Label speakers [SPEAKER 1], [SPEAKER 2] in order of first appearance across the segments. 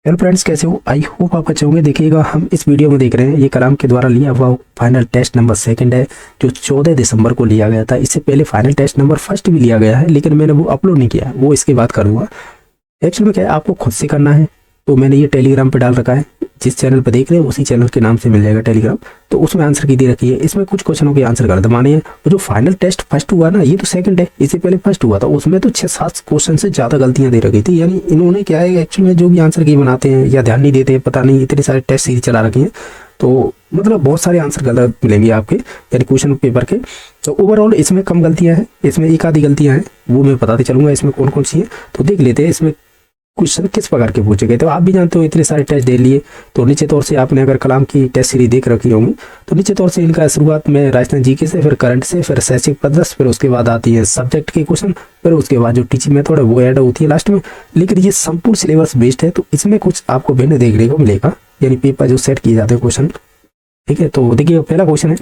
[SPEAKER 1] Hello friends, कैसे हो? I hope आप अच्छे होंगे। देखिएगा, हम इस वीडियो में देख रहे हैं ये कलाम के द्वारा लिया हुआ फाइनल टेस्ट नंबर सेकंड है, जो 14 दिसंबर को लिया गया था। इससे पहले फाइनल टेस्ट नंबर फर्स्ट भी लिया गया है, लेकिन मैंने वो अपलोड नहीं किया, वो इसके बाद करूँगा। एक्चुअली में क्या है, आपको खुद से करना है। तो मैंने ये टेलीग्राम पे डाल रखा है, जिस चैनल पे देख रहे हैं उसी चैनल के नाम से मिल जाएगा टेलीग्राम। तो उसमें आंसर की दे रखी है। इसमें कुछ क्वेश्चनों के आंसर गलत माने हैं। और जो फाइनल टेस्ट फर्स्ट हुआ ना, ये तो सेकंड है, इससे पहले फर्स्ट हुआ था, उसमें तो 6-7 क्वेश्चन से ज़्यादा गलतियां दे रखी थी। यानी इन्होंने क्या है, एक्चुअली में जो भी आंसर की बनाते हैं या ध्यान नहीं देते हैं, पता नहीं, इतने सारे टेस्ट सीरीज चला रखे हैं। तो मतलब बहुत सारे आंसर गलत मिलेंगे आपके, यानी क्वेश्चन पेपर के। तो ओवरऑल इसमें कम गलतियां हैं, इसमें एक आधी गलतियां हैं, वो मैं बताते चलूंगा इसमें कौन कौन सी है। तो देख लेते हैं इसमें क्वेश्चन किस प्रकार के पूछे गए। तो आप भी जानते हो, इतने सारे टेस्ट दे लिए। तो नीचे तौर से आपने अगर कलाम की टेस्ट सीरीज देख रखी होंगी, तो नीचे तौर से इनका शुरुआत में राजस्थान जीके से, फिर करंट से, फिर शैक्षिक पदस्थ, फिर उसके बाद आती है सब्जेक्ट के क्वेश्चन, फिर उसके बाद जो टीचिंग मेथड है वो ऐड होती है लास्ट में। लेकिन ये संपूर्ण सिलेबस बेस्ड है, तो इसमें कुछ आपको भिन्न देखने को मिलेगा, यानी पेपर जो सेट किए जाते हैं क्वेश्चन। ठीक है, तो देखिए पहला क्वेश्चन है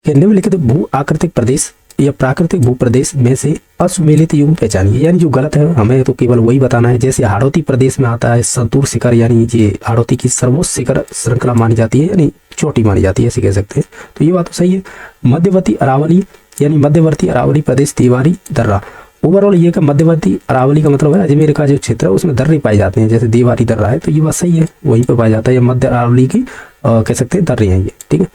[SPEAKER 1] कि निम्नलिखित भू आकृतिक प्रदेश या प्राकृतिक भूप्रदेश में से असुमेलित युग पहचानिए। यानी जो गलत है हमें तो केवल वही बताना है। जैसे हाड़ौती प्रदेश में आता है संतूर शिखर, यानी ये हाड़ौती की सर्वोच्च शिखर श्रृंखला मानी जाती है, यानी चोटी मानी जाती है, ऐसे कह सकते हैं। तो ये बात तो सही है। मध्यवर्ती अरावली, यानी मध्यवर्ती अरावली प्रदेश तिवारी दर्रा। ओवरऑल ये का मध्यवर्ती अरावली का मतलब है अजमेर का जो क्षेत्र है उसमें दर्रे पाए जाते हैं, जैसे देवारी दर्रा है, तो ये बात सही है, वहीं पर पाया जाता है। मध्य अरावली की कह सकते हैं दर्रे हैं ये। ठीक है,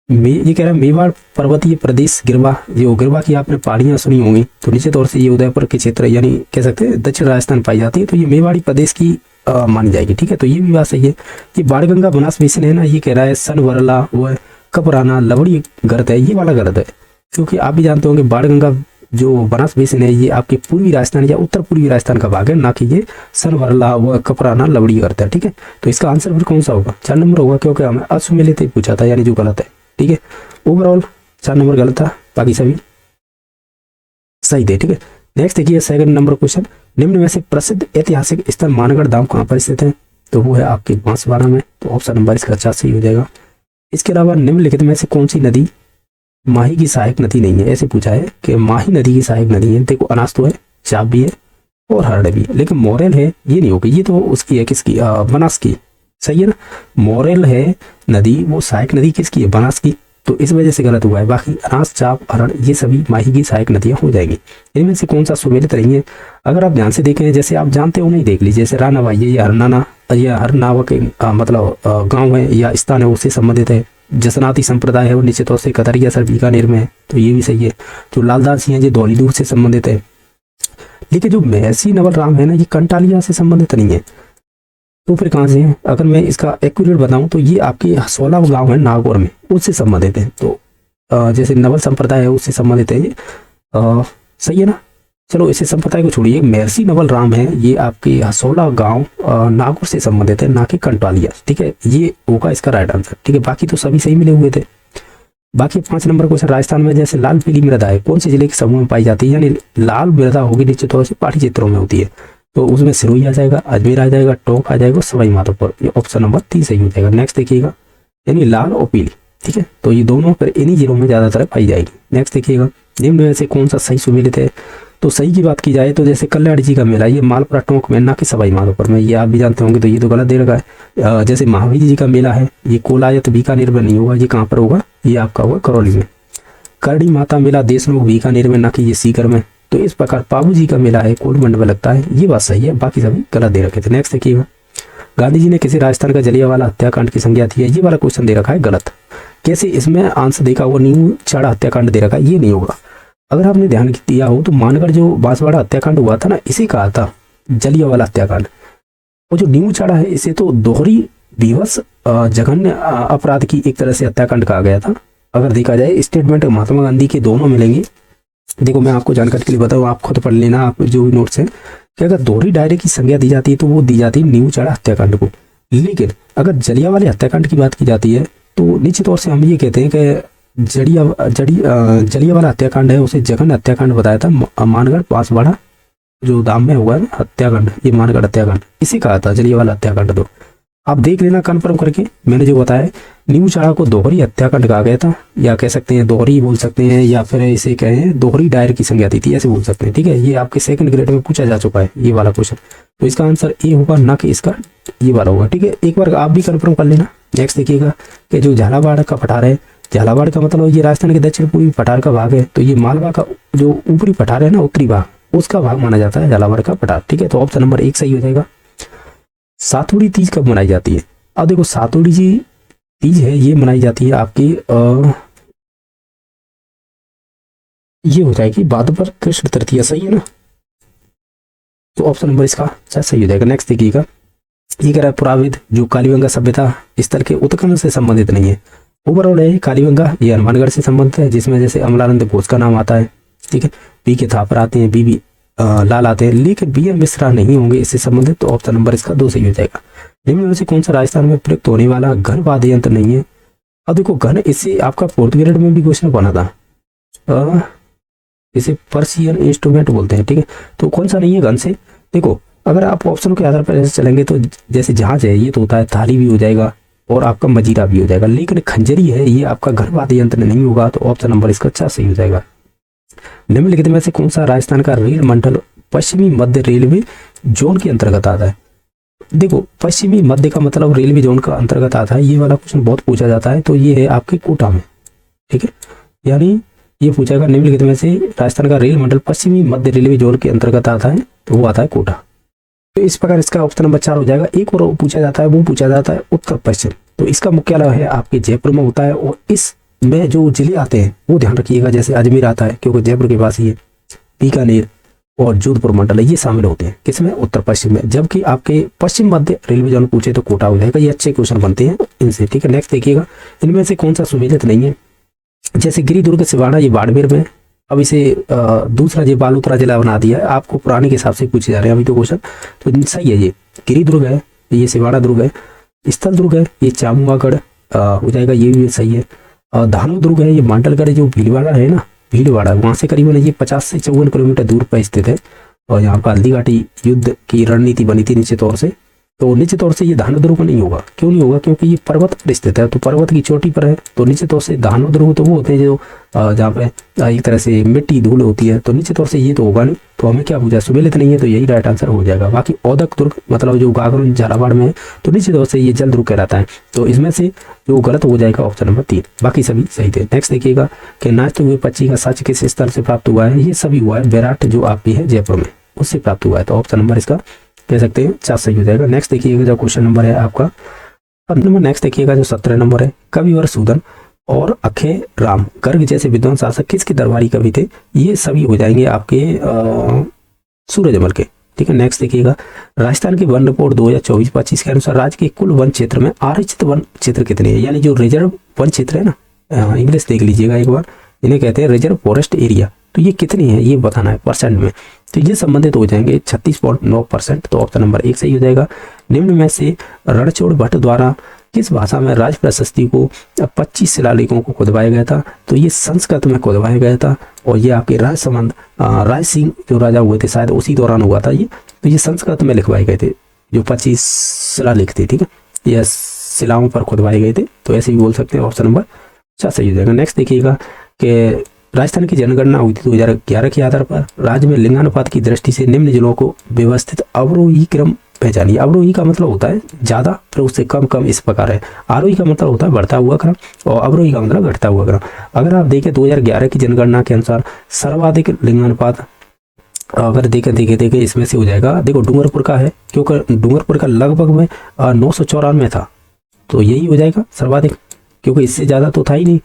[SPEAKER 1] ये कह रहा है मेवाड़ पर्वतीय प्रदेश गिरवा। जो गिरवा की आपने पहाड़ियां सुनी होंगी, तो नीचे तौर से ये उदयपुर के क्षेत्र, यानी कह सकते हैं दक्षिण राजस्थान पाई जाती है, तो ये मेवाड़ी प्रदेश की मानी जाएगी। ठीक है, तो ये भी बात सही है। ये बाणगंगा बनास बेसिन है ना, ये कह रहा है सनवरला व कपराना लवड़ी गलत है, ये वाला गलत है। क्योंकि आप भी जानते होंगे बाणगंगा जो बनास बेसिन है ये आपके पूर्वी राजस्थान या उत्तर पूर्वी राजस्थान का भाग है, ना कि ये सनवरला व कपराना लवड़ी करता है। ठीक है, तो इसका आंसर फिर कौन सा होगा? 4 नंबर होगा, क्योंकि हमें असुमेलित ही पूछा था, यानी जो गलत है। ठीक है, ओवरऑल 4 नंबर गलत था, बाकी सभी सही थे। ठीक है, नेक्स्ट देखिए सेकंड नंबर क्वेश्चन। निम्न में से प्रसिद्ध ऐतिहासिक स्थल मानगढ़ धाम कहाँ पर स्थित है? तो वो है आपके बांसवाड़ा में। तो ऑप्शन नंबर इसका 4 सही हो जाएगा। इसके अलावा निम्नलिखित में से कौन सी नदी माही की सहायक नदी नहीं है? ऐसे पूछा है कि माही नदी की सहायक नदी है। देखो, अनास तो है, चाप भी है और हरड़ भी है, लेकिन मोरेल है ये नहीं होगी। ये तो उसकी है, किसकी? बनास की। सही है ना, मोरेल है नदी, वो सहायक नदी किसकी है? बनास की। तो इस वजह से गलत हुआ है। बाकी अनास, चाप, हरण ये सभी माही की सहायक नदियां हो जाएंगी। इनमें से कौन सा सुमेलित रही है? अगर आप ध्यान से देखें, जैसे आप जानते हो नहीं, देख लीजिए, जैसे रानावा ये हरनाना या हरनावा के मतलब गाँव है या स्थान है, उससे संबंधित है। जसनाती संप्रदाय है वो निश्चित तौर से कतरिया सर बीकानेर में है, तो ये भी सही है। जो लालदास हैं ये धौली दूर से संबंधित है। लेकिन जो महर्षि नवल राम है ना, ये कंटालिया से संबंधित नहीं है। तो फिर कहाँ से है? अगर मैं इसका एक्यूरेट बताऊं तो ये आपके 16 गांव है नागौर में, उससे संबंधित है। तो जैसे नवल संप्रदाय है उससे संबंधित है ये। सही है ना। चलो इसे संप्रदाय को छोड़िए, महर्षि नवल राम है ये आपके 16 गांव नागौर से संबंधित है, ना कि कंटालिया। ठीक है, ये होगा इसका राइट आंसर। ठीक है, बाकी तो सभी सही मिले हुए थे। बाकी 5 नंबर क्वेश्चन, राजस्थान में जैसे लाल पीली मृदा है, कौन से जिले के समूह में पाई जाती है? यानी लाल मृदा होगी निश्चित तौर से पहाड़ी क्षेत्रों में होती है, तो उसमें सिरोही आ जाएगा, अजमेर आ जाएगा, टोंक आ जाएगा, सवाई माधोपुर। ये ऑप्शन नंबर 3 सही हो जाएगा। नेक्स्ट देखिएगा, यानी लाल और पीली। ठीक है, तो ये दोनों फिर इन्हीं जिलों में ज्यादातर पाई जाएगी। नेक्स्ट देखिएगा, निम्न में से कौन सा सही सुमेलित है? तो सही की बात की जाए तो जैसे कल्याणी जी का मेला, ये मालपुरा टोंक में, ना कि सवाई माधोपुर में, ये आप भी जानते होंगे, तो ये तो गलत दे रखा है। जैसे महावीर जी का मेला है, ये कोलायत बीकानेर में नहीं होगा, ये कहाँ पर होगा? ये आपका होगा करौली में। करणी माता मेला देशनोक बीकानेर में, ना कि ये सीकर में। तो इस प्रकार पाबू जी का मेला है कोलमंड में लगता है, ये बात सही है, बाकी सभी गलत दे रखे थे। नेक्स्ट देखिएगा, गांधी जी ने किसी राजस्थान का जलियांवाला हत्याकांड की संज्ञा थी है, ये वाला क्वेश्चन दे रखा है गलत। कैसे? इसमें आंसर देखा हुआ न्यू चाड़ा हत्याकांड दे रखा है, ये नहीं होगा। अगर आपने ध्यान दिया हो तो मानगढ़ जो बांसवाड़ा हत्याकांड हुआ था ना, इसे कहा था जलियांवाला हत्याकांड। और जो न्यू चाड़ा है इसे तो दोहरी विवश जघन्य अपराध की एक तरह से हत्याकांड कहा गया था। अगर देखा जाए स्टेटमेंट महात्मा गांधी के दोनों मिलेंगे। देखो मैं आपको जानकारी के लिए बताऊँ, आप खुद पढ़ लेना, आप जो भी नोट्स हैं, कि अगर दोहरी दायरे की संज्ञा दी जाती है तो वो दी जाती है न्यू चाड़ा हत्याकांड को। लेकिन अगर जलियांवाले हत्याकांड की बात की जाती है तो निश्चित तौर से हम ये कहते हैं कि जलियांवाला हत्याकांड है उसे जघन्य हत्याकांड बताया था। मानगढ़ बांसवाड़ा जो धाम में हुआ है हत्याकांड, ये मानगढ़ हत्याकांड इसे कहा था जलियांवाला हत्याकांड। तो आप देख लेना कन्फर्म करके, मैंने जो बताया। नींबू चाड़ा को दोहरी हत्याकांड कहा गया था, या कह सकते हैं दोहरी बोल सकते हैं, या फिर इसे कहें दोहरी डायर की संज्ञा दी थी, ऐसे बोल सकते हैं। ठीक है, ये आपके सेकंड ग्रेड में पूछा जा चुका है ये वाला क्वेश्चन। तो इसका आंसर ए होगा, ना कि इसका ये वाला होगा। ठीक है, एक बार आप भी कन्फर्म कर लेना। नेक्स्ट देखिएगा कि जो झालावाड़ का पठार है, झालावाड़ का मतलब ये राजस्थान के दक्षिण पूर्वी पठार का भाग है। तो ये मालवा का जो ऊपरी पठार है ना, उत्तरी भाग, उसका भाग माना जाता है झालावाड़ का पठार। ठीक है, तो ऑप्शन नंबर 1 सही हो जाएगा। सातुड़ी तीज कब मनाई जाती है? अब देखो सातुड़ी जी तीज है, ये मनाई जाती है आपकी ये हो जाएगी भाद्रपद कृष्ण तृतीया, सही है ना? तो ऑप्शन नंबर इसका सही हो जाएगा। नेक्स्ट देखिएगा, ये कह रहा है पुराविद जो कालीबंगा सभ्यता स्थल के उत्खनन से संबंधित नहीं है। ओवरऑल है कालीबंगा, ये हनुमानगढ़ से संबंधित है, जिसमें जैसे अमलानंद घोष का नाम आता है। ठीक है, पी के थापर आते हैं, बी लाल आते हैं, लेकिन बी एम मिश्रा नहीं होंगे इससे संबंधित। तो ऑप्शन नंबर इसका 2 सही हो जाएगा। निम्न में से कौन सा राजस्थान में प्रयुक्त होने वाला घन वाद्य यंत्र नहीं है? अब देखो घन, इससे आपका 4th ग्रेड में भी क्वेश्चन बना था, इसे पर्शियन इंस्ट्रूमेंट बोलते हैं। ठीक है, तो कौन सा नहीं है घन से? देखो अगर आप ऑप्शन के आधार पर ऐसे चलेंगे तो जैसे जहाज है ये तो होता है, थाली भी हो जाएगा और आपका मजीरा भी हो जाएगा, लेकिन खंजरी है ये आपका घन वाद्य यंत्र नहीं होगा। तो ऑप्शन नंबर इसका 4 सही हो जाएगा। निम्नलिखित में से कौन सा राजस्थान का रेल मंडल पश्चिमी मध्य रेलवे जोन के अंतर्गत आता है? देखो पश्चिमी मध्य का मतलब रेलवे जोन का अंतर्गत आता है, ये वाला क्वेश्चन बहुत पूछा जाता है। तो ये है आपके कोटा में। ठीक है, यानी ये पूछेगा निम्नलिखित में से राजस्थान का रेल मंडल पश्चिमी मध्य रेलवे जोन के अंतर्गत आता है, तो वो आता है कोटा। तो इस प्रकार इसका ऑप्शन नंबर 4 हो जाएगा। एक और पूछा जाता है, वो पूछा जाता है उत्तर पश्चिम। तो इसका मुख्यालय है आपके जयपुर में होता है, और इसमें जो जिले आते हैं वो ध्यान रखिएगा, जैसे अजमेर आता है क्योंकि जयपुर के पास ही है, बीकानेर और जोधपुर मंडल है, ये शामिल होते हैं किसमें? उत्तर पश्चिम में। जबकि आपके पश्चिम मध्य रेलवे जोन पूछे तो कोटा हो जाएगा। ये अच्छे क्वेश्चन बनते हैं इनसे। ठीक है, नेक्स्ट देखिएगा, इनमें से कौन सा सुमेलित नहीं है? जैसे गिरिदुर्ग सिवाड़ा, ये बाड़मेर में। अब इसे दूसरा जो बालोतरा जिला बना दिया है, आपको पुराने के हिसाब से पूछे जा रहे हैं अभी तो क्वेश्चन। तो सही है, ये गिरिदुर्ग है, ये सिवाड़ा दुर्ग है। स्थल दुर्ग है, ये चामुआगढ़ हो जाएगा, ये भी सही है। धानु दुर्ग है, ये मांडलगढ़ जो भीलवाड़ा है ना, भीलवाड़ा, वहां से करीबन ये 50 से 54 किलोमीटर दूर पर स्थित है। और यहाँ पर हल्दी घाटी युद्ध की रणनीति बनी थी निश्चित तौर से। तो निश्चित तौर से ये धानु दुर्ग नहीं होगा। क्यों नहीं होगा? क्योंकि ये पर्वत पर स्थित है, तो पर्वत की चोटी पर है। तो निश्चित तौर से धानु दुर्ग तो वो होते हैं जो जहाँ पे एक तरह से मिट्टी धूल होती है। तो निश्चित तौर से ये तो होगा नहीं। तो हमें क्या पूछा? सुमेलित नहीं है, तो यही राइट आंसर हो जाएगा। बाकी औदक दुर्ग मतलब जो गागरुन झालावाड़ में है, तो निश्चित तौर से ये जल दुर्ग कहलाता है। तो इसमें से जो गलत हो जाएगा ऑप्शन नंबर 3, बाकी सभी सही थे। नेक्स्ट देखिएगा कि नाचते हुए पक्षी का सच किस स्तर से प्राप्त हुआ है? ये सभी हुआ है बैराट जो आपकी है जयपुर में, उससे प्राप्त हुआ है। तो ऑप्शन नंबर इसका कह सकते हैं 4 सही हो जाएगा। नेक्स्ट देखिएगा जो क्वेश्चन नंबर है आपका 15 नंबर। नेक्स्ट देखिएगा जो 17 नंबर है, कविवर सूदन और अक्षय राम गर्ग जैसे विद्वान शासक किसके दरबारी कवि थे? ये सभी हो जाएंगे आपके सूरजमल के। ठीक है, नेक्स्ट देखिएगा राजस्थान की वन रिपोर्ट 2024-25 के अनुसार राज्य के कुल वन क्षेत्र में आरक्षित वन क्षेत्र कितने हैं? यानी जो रिजर्व वन क्षेत्र है ना, इंग्लिश देख लीजिएगा एक बार, इन्हें कहते हैं रिजर्व फॉरेस्ट एरिया। तो ये कितनी है ये बताना है परसेंट में। तो ये संबंधित हो जाएंगे 36.9%। तो ऑप्शन नंबर 1 सही हो जाएगा। निम्न में से रणछोड़ भट्ट द्वारा किस भाषा में राज प्रशस्ति को 25 शिलालेखों को खुदवाया गया था? तो ये संस्कृत में खुदवाया गया था, और ये आपके राजसमंद राज सिंह जो राजा हुए थे शायद उसी दौरान हुआ था ये। तो ये संस्कृत में लिखवाए गए थे जो 25 शिलालेख थे। ठीक है, ये शिलाओं पर खुदवाए गए थे, तो ऐसे भी बोल सकते हैं। ऑप्शन नंबर 4 सही हो जाएगा। नेक्स्ट देखिएगा कि राजस्थान की जनगणना हुई थी 2011 के आधार पर। राज्य में लिंगानुपात की दृष्टि से निम्न जिलों को व्यवस्थित अवरोही क्रम पहचानिए। अवरोही का मतलब होता है ज्यादा, फिर उससे कम कम, इस प्रकार है। आरोही का मतलब होता है बढ़ता हुआ क्रम, और अवरोही का मतलब घटता हुआ क्रम। अगर आप देखें 2011 की जनगणना के अनुसार सर्वाधिक लिंगानुपात अगर देखें इसमें से हो जाएगा, देखो डूंगरपुर का है, क्योंकि डूंगरपुर का लगभग में 994 था, तो यही हो जाएगा सर्वाधिक, क्योंकि इससे ज़्यादा तो था ही नहीं।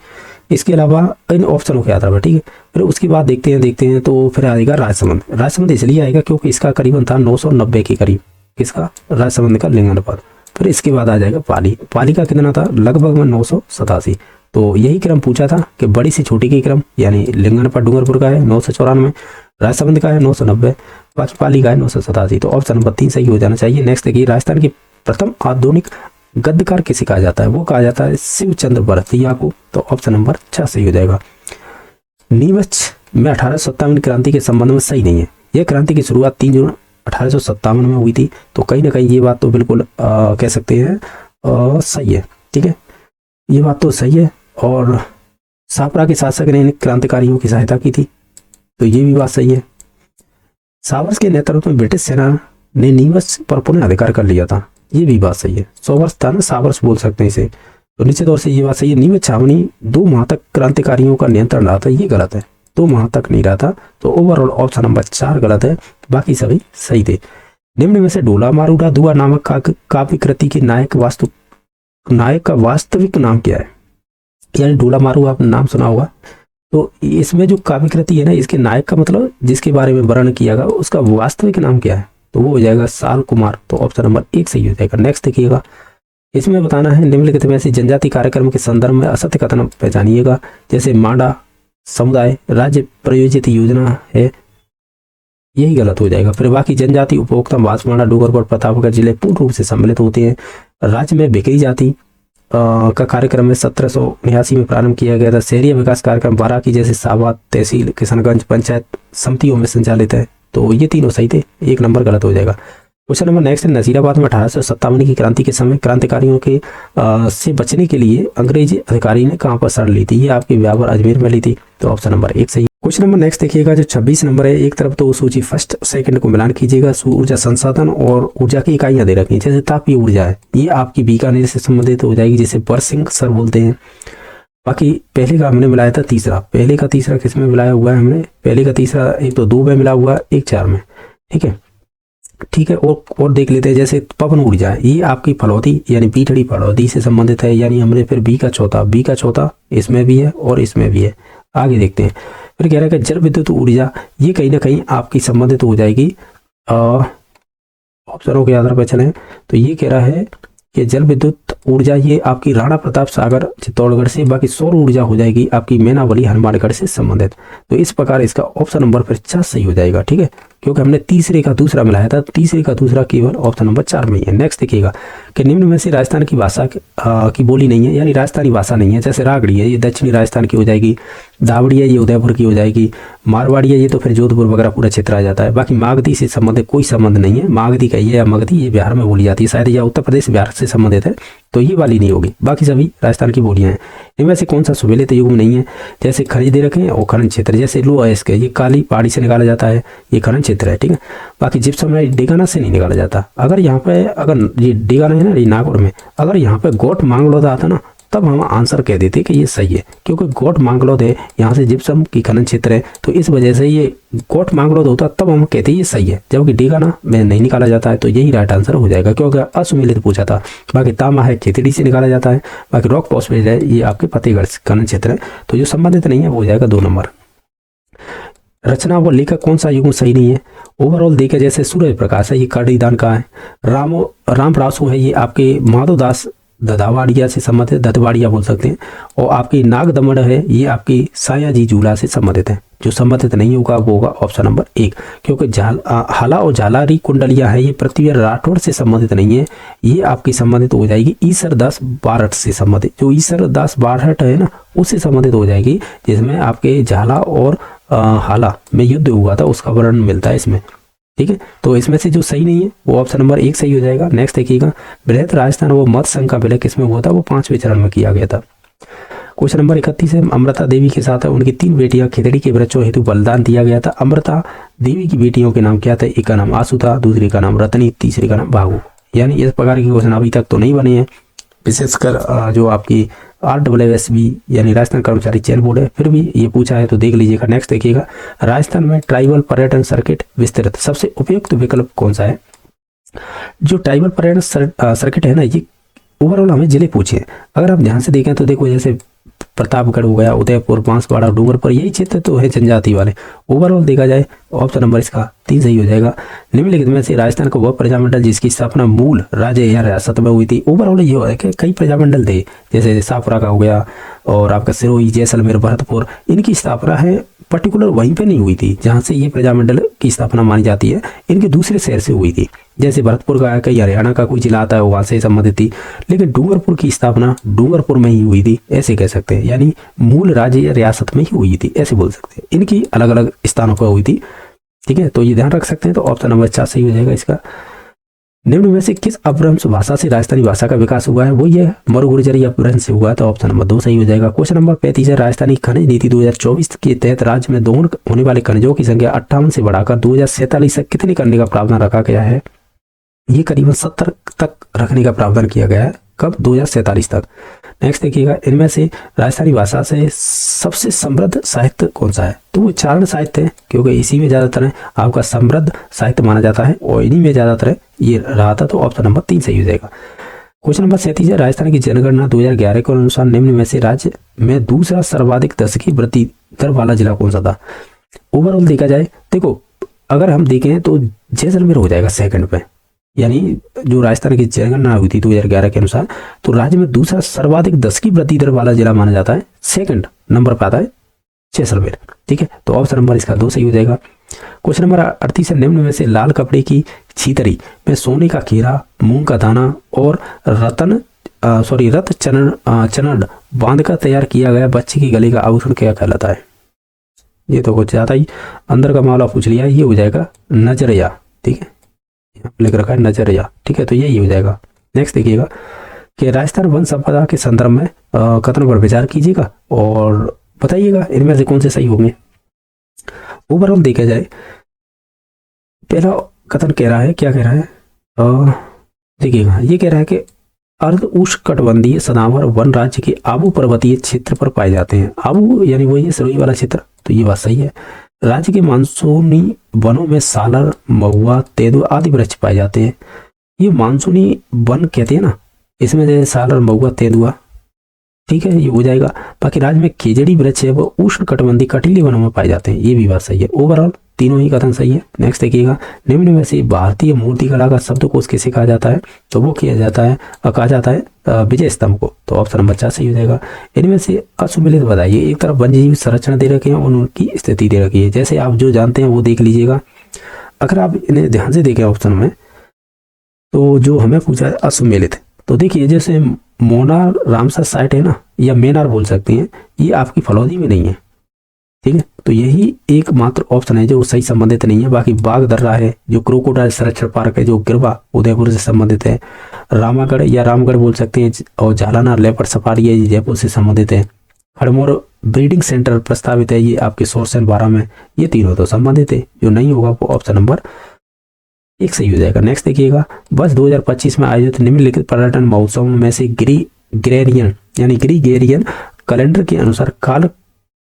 [SPEAKER 1] इसके अलावा इन ऑप्शनों के आधार पर, ठीक है। फिर उसके बाद देखते हैं तो फिर आएगा राजसमंद। राजसमंद इसलिए आएगा क्योंकि इसका करीबन था 990 के करीब, इसका राजसमंद का लिंगानुपात। फिर इसके बाद आ जाएगा पाली। पाली का कितना था? लगभग में 987। तो यही क्रम पूछा था कि बड़ी से छोटी की क्रम, यानी लिंगानुपात डूंगरपुर का है 994, राजसमंद का है 990, बाकी पाली का है 987। तो ऑप्शन नंबर 3 सही हो जाना चाहिए। नेक्स्ट देखिए, राजस्थान की प्रथम आधुनिक गद्यकार किसे कहा जाता है? वो कहा जाता है शिवचंद्र भरतिया को। तो ऑप्शन नंबर 6 सही हो जाएगा। नीमच में 1857 क्रांति के संबंध में सही नहीं है। यह क्रांति की शुरुआत 3 जून 1857 में हुई थी। तो कहीं ना कहीं ये बात तो बिल्कुल कह सकते हैं सही है। ठीक है, ये बात तो सही है। और सापरा के शासक ने इन क्रांतिकारियों की सहायता की थी, तो ये भी बात सही है। सावर्स के नेतृत्व में ब्रिटिश सेना ने नीमच पर पुनः अधिकार कर लिया था, ये भी बात सही है। 100 वर्ष था ना, सावर्स बोल सकते हैं इसे, तो निश्चित तौर से ये बात सही है। नीमच छावनी 2 माह तक क्रांतिकारियों का नियंत्रण रहा था, ये गलत है। 2 माह तक नहीं रहा था, तो ओवरऑल ऑप्शन नंबर 4 गलत है, बाकी सभी सही थे। निम्न में से ढोला मारूडा दुआ नामक काव्य कृति के नायक का वास्तविक नाम क्या है? यानी ढोला मारू आपने नाम सुना होगा, तो इसमें जो काव्य कृति है ना, इसके नायक का मतलब जिसके बारे में वर्णन किया गया उसका वास्तविक नाम क्या है? तो वो हो जाएगा साल कुमार। तो ऑप्शन नंबर 1 सही हो जाएगा। नेक्स्ट देखिएगा, इसमें बताना है निम्नलिखित में से जनजाति कार्यक्रम के संदर्भ में असत्य कथन पहचानिएगा। जैसे मांडा समुदाय राज्य प्रायोजित योजना है, यही गलत हो जाएगा। फिर बाकी जनजाति उपभोक्ता बांसवाड़ा डूंगरपुर प्रतापगढ़ जिले पूर्ण रूप से सम्मिलित होते हैं। राज्य में बिखरी जाति का कार्यक्रम में 1789 में प्रारंभ किया गया था। शहरी विकास कार्यक्रम बारां की जैसे साबात तहसील किशनगंज पंचायत समितियों में संचालित है। तो ये तीनों सही थे, 1 नंबर गलत हो जाएगा। क्वेश्चन नंबर नेक्स्ट है, नजीराबाद में 1857 की क्रांति के समय क्रांतिकारियों के से बचने के लिए अंग्रेजी अधिकारी ने कहां पर शरण ली थी? ये आपके ब्यावर अजमेर में ली थी। तो ऑप्शन नंबर 1 सही। क्वेश्चन नंबर नेक्स्ट देखिएगा, जो 26 नंबर है, एक तरफ तो सूची फर्स्ट सेकंड को मिलान कीजिएगा। ऊर्जा संसाधन और ऊर्जा की इकाइयां दे रखी हैं। जैसे तापीय ऊर्जा है, ये आपकी बीकानेर से संबंधित हो जाएगी, जिसे बर्सिंग सर बोलते हैं। बाकी पहले का हमने मिलाया था तीसरा, पहले का तीसरा किस में मिलाया हुआ है हमने? पहले का तीसरा एक तो 2 में मिला हुआ है, एक 4 में। ठीक है, और देख लेते हैं। जैसे पवन ऊर्जा है, ये आपकी फलौदी यानी बीठड़ी फलौदी से संबंधित है, यानी हमने फिर बी का चौथा इसमें भी है और इसमें भी है। आगे देखते हैं, फिर कह रहा है कि जल विद्युत ऊर्जा, ये कहीं ना कहीं आपकी संबंधित हो जाएगी। ऑप्शनों के आधार पर चलें तो ये कह रहा है कि जल विद्युत ऊर्जा ये आपकी राणा प्रताप सागर चित्तौड़गढ़ से, बाकी सौर ऊर्जा हो जाएगी आपकी मैनावली हनुमानगढ़ से संबंधित। तो इस प्रकार इसका ऑप्शन नंबर फिर 4 सही हो जाएगा। ठीक है, क्योंकि हमने तीसरे का दूसरा मिलाया था, तीसरे का दूसरा केवल ऑप्शन नंबर 4 में ही है। नेक्स्ट देखिएगा कि निम्न में से राजस्थान की भाषा की बोली नहीं है, यानी राजस्थानी भाषा नहीं है। जैसे रागड़ी है, ये दक्षिणी राजस्थान की हो जाएगी। दावड़ी है, ये उदयपुर की हो जाएगी। मारवाड़ी है, ये तो फिर जोधपुर वगैरह पूरा क्षेत्र आ जाता है। बाकी मागधी से संबंधित कोई संबंध नहीं है। मागधी का ये या मगधी, ये बिहार में बोली जाती है, शायद या उत्तर प्रदेश बिहार से संबंधित है, तो ये वाली नहीं होगी। बाकी सभी राजस्थान की बोलियां हैं। इनमें से कौन सा सुमेलित युग में नहीं है? जैसे खनिज दे रखे हैं और खनन क्षेत्र, जैसे लो अयस्क है, ये काली पहाड़ी से निकाला जाता है, ये खनन क्षेत्र है। ठीक है, बाकी जिप्सम है, डेगाना से नहीं निकाला जाता। अगर यहाँ पे अगर ये डेगाना है ना, ये नागौर में, अगर यहाँ पे गोट मांगलोदा आता ना, तब हम आंसर कह देते कि ये सही है, क्योंकि गोट मांगलोद है, यहाँ से जिप्सम की खनन क्षेत्र है, तो इस वजह से ये गोट मांगलोद होता तब हम कहते हैं ये सही है, जबकि डेगाना में नहीं निकाला जाता है। तो यही राइट आंसर हो जाएगा, क्योंकि असुमेलित पूछा था। बाकी तामा है, खेतड़ी से निकाला जाता है। बाकी रॉक फॉस्फेट है, ये आपके फतेहगढ़ खनन क्षेत्र है, तो जो संबंधित नहीं है वो हो जाएगा 2 नंबर। रचना व लेखक कौन सा युग्म सही नहीं है? ओवरऑल देखे जैसे सूर्य प्रकाश है, ये कड़ीदान का है। राम रासो है, ये आपके माधोदास ददावाड़िया से संबंधित, दत्तवाड़िया बोल सकते हैं। और आपकी नाग दमन है, ये आपकी सायाजी झूला से संबंधित है। जो संबंधित नहीं होगा वो होगा ऑप्शन नंबर 1, क्योंकि हाला और झालारी कुंडलिया है, ये पृथ्वी राठौड़ से संबंधित नहीं है, ये आपकी संबंधित हो जाएगी ईसर दास बारहट से संबंधित। जो ईसर दास बारहट है ना, उससे संबंधित हो जाएगी, जिसमें आपके झाला और हाला में युद्ध हुआ था, उसका वर्णन मिलता है इसमें। ठीक है, तो इसमें से जो सही नहीं है वो ऑप्शन नंबर 1 सही हो जाएगा। नेक्स्ट देखिएगा, बृहत राजस्थान वो मत संघ का विलय किसमें हुआ था? वो 5वें चरण में किया गया था। क्वेश्चन नंबर 31 है, अमृता देवी के साथ उनकी 3 बेटियां खिचड़ी के वृक्षों हेतु बलिदान दिया गया था। अमृता देवी की बेटियों के नाम क्या थे? एक का नाम आसू था, दूसरी का नाम रतनी, तीसरी का नाम भागू। यानी इस प्रकार के क्वेश्चन अभी तक तो नहीं बने हैं, विशेषकर जो आपकी RWSB यानी राजस्थान कर्मचारी चयन बोर्ड है, फिर भी ये पूछा है तो देख लीजिएगा। नेक्स्ट देखिएगा, राजस्थान में ट्राइबल पर्यटन सर्किट विस्तृत सबसे उपयुक्त विकल्प कौन सा है? जो ट्राइबल पर्यटन सर्किट है ना, ये ओवरऑल हमें जिले पूछे। अगर आप ध्यान से देखें तो देखो, जैसे प्रतापगढ़ हो गया, उदयपुर, बांसवाड़ा, डूंगरपुर, यही क्षेत्र तो है जनजाति वाले। ओवरऑल देखा जाए ऑप्शन नंबर इसका 3 सही हो जाएगा। निम्नलिखित में से राजस्थान का वह प्रजामंडल जिसकी स्थापना मूल राज्य या रियासत में हुई थी? ओवरऑल ये है कि कई प्रजामंडल थे, जैसे सापुरा का हो गया और आपका सिरोही, जैसलमेर, भरतपुर, इनकी स्थापना है पर्टिकुलर वहीं पे नहीं हुई थी जहाँ से ये प्रजामंडल की स्थापना मानी जाती है, इनके दूसरे शहर से हुई थी। जैसे भरतपुर का कई हरियाणा का कोई जिला आता है, वहाँ से संबंधित थी, लेकिन डूंगरपुर की स्थापना डूंगरपुर में ही हुई थी, ऐसे कह सकते हैं। यानी मूल राज्य या रियासत में ही हुई थी, ऐसे बोल सकते हैं। इनकी अलग अलग स्थानों पर हुई थी, ठीक है, तो ये ध्यान रख सकते हैं। तो ऑप्शन नंबर 4 सही हो जाएगा इसका। निम्न में से किस अपभ्रंश भाषा से राजस्थानी भाषा का विकास हुआ है? वो ये मरु गुर्जरी अपभ्रंश से हुआ, तो ऑप्शन नंबर 2 सही हो जाएगा। क्वेश्चन नंबर 35 है, राजस्थानी खनिज नीति 2024 के तहत राज्य में दोहन होने वाले खनिजों की संख्या 58 से बढ़ाकर 2047 तक कितने करने का प्रावधान रखा गया है? ये करीबन 70 तक रखने का प्रावधान किया गया है। कब? 2047 तक। नेक्स्ट देखिएगा, इनमें से राजस्थानी भाषा से सबसे समृद्ध साहित्य कौन सा है? तो वो चारण साहित्य है, क्योंकि इसी में ज्यादातर है आपका समृद्ध साहित्य माना जाता है और इन्हीं में ज्यादातर है ये रहा था, तो ऑप्शन नंबर 3 सही हो जाएगा। क्वेश्चन नंबर 37 है, राजस्थान की जनगणना 2011 के अनुसार निम्न में से राज्य में दूसरा सर्वाधिक दशकीय वृद्धि दर वाला जिला कौन सा था? ओवरऑल देखा जाए, देखो अगर हम देखें तो जैसलमेर हो जाएगा सेकंड पे, यानी जो राजस्थान की जनगणना हुई थी 2011 के अनुसार, तो राज्य में दूसरा सर्वाधिक दशकीय वृद्धि दर वाला जिला माना जाता है, सेकंड नंबर पर आता है जैसलमेर। ठीक है, तो ऑप्शन नंबर इसका 2 सही हो जाएगा। क्वेश्चन नंबर 38 निम्न में से लाल कपड़े की छीतरी में सोने का कीड़ा, मूंग का दाना और रत चनड़ बांध कर तैयार किया गया बच्चे की गले का आभूषण क्या कहलाता है? ये तो कुछ ज्यादा ही अंदर का मामला पूछ लिया, ये हो जाएगा नजरिया। ठीक है, यहाँ लिख रखा है नजरिया। ठीक है, तो यही हो जाएगा। नेक्स्ट देखिएगा कि राजस्थान वन संपदा के संदर्भ में कथनों पर विचार कीजिएगा और बताइएगा इनमें से कौन से सही होंगे। ओवरऑल देखा जाए, पहला कथन कह रहा है, क्या कह रहा है? देखिएगा, ये कह रहा है कि अर्ध उष्णकटिबंधीय सदाबहार वन राज्य के आबू पर्वतीय क्षेत्र पर पाए जाते हैं। आबू यानी वही सिरोही वाला क्षेत्र, तो ये बात सही है। राज्य के मानसूनी वनों में सालर, महुआ, तेंदुआ आदि वृक्ष पाए जाते हैं। ये मानसूनी वन कहते हैं ना, इसमें जैसे सालर, महुआ, तेंदुआ, ठीक है, ये हो जाएगा। बाकी राज्य में खेजड़ी वृक्ष है वो उष्ण कटिबंधीय कटीले वनों में पाए जाते हैं, ये भी बात सही है। ओवरऑल तीनों ही कथन सही है। नेक्स्ट देखिएगा, निम्न में से भारतीय मूर्तिकला का शब्दकोश किसे कहा जाता है? तो वो कहा जाता है विजय स्तंभ को, तो ऑप्शन नंबर 4 सही हो जाएगा। इनमें से असुमिलित बताइए। एक तरफ वन्यजीव संरक्षण दे रखे हैं और उनकी स्थिति दे रखी है, जैसे आप जो जानते हैं वो देख लीजिएगा। अगर आप इन्हें ध्यान से देखें ऑप्शन में, तो जो हमें पूछा है असुमेलित, तो देखिए जैसे मोनार रामसर साइट है ना, या मेनार बोल सकते हैं, ये आपकी फलौदी में नहीं है। ठीक है, तो यही एकमात्र ऑप्शन है जो सही संबंधित नहीं है। बाकी बाघ दर्रा है जो क्रोकोडाइल संरक्षण पार्क है जो गिरवा उदयपुर से संबंधित है। रामागढ़ या रामगढ़ बोल सकते हैं, और झालानार लेपर्ड सफारी है, ये जयपुर से संबंधित है। हड़मोर ब्रीडिंग सेंटर प्रस्तावित है, ये आपके सोरसन 12 में। ये तीनों तो संबंधित है, जो नहीं होगा वो ऑप्शन नंबर 1 सही हो जाएगा। नेक्स्ट देखिएगा, वर्ष 2025 में आयोजित निम्नलिखित पर्यटन महोत्सव में से ग्रेगोरियन कैलेंडर के अनुसार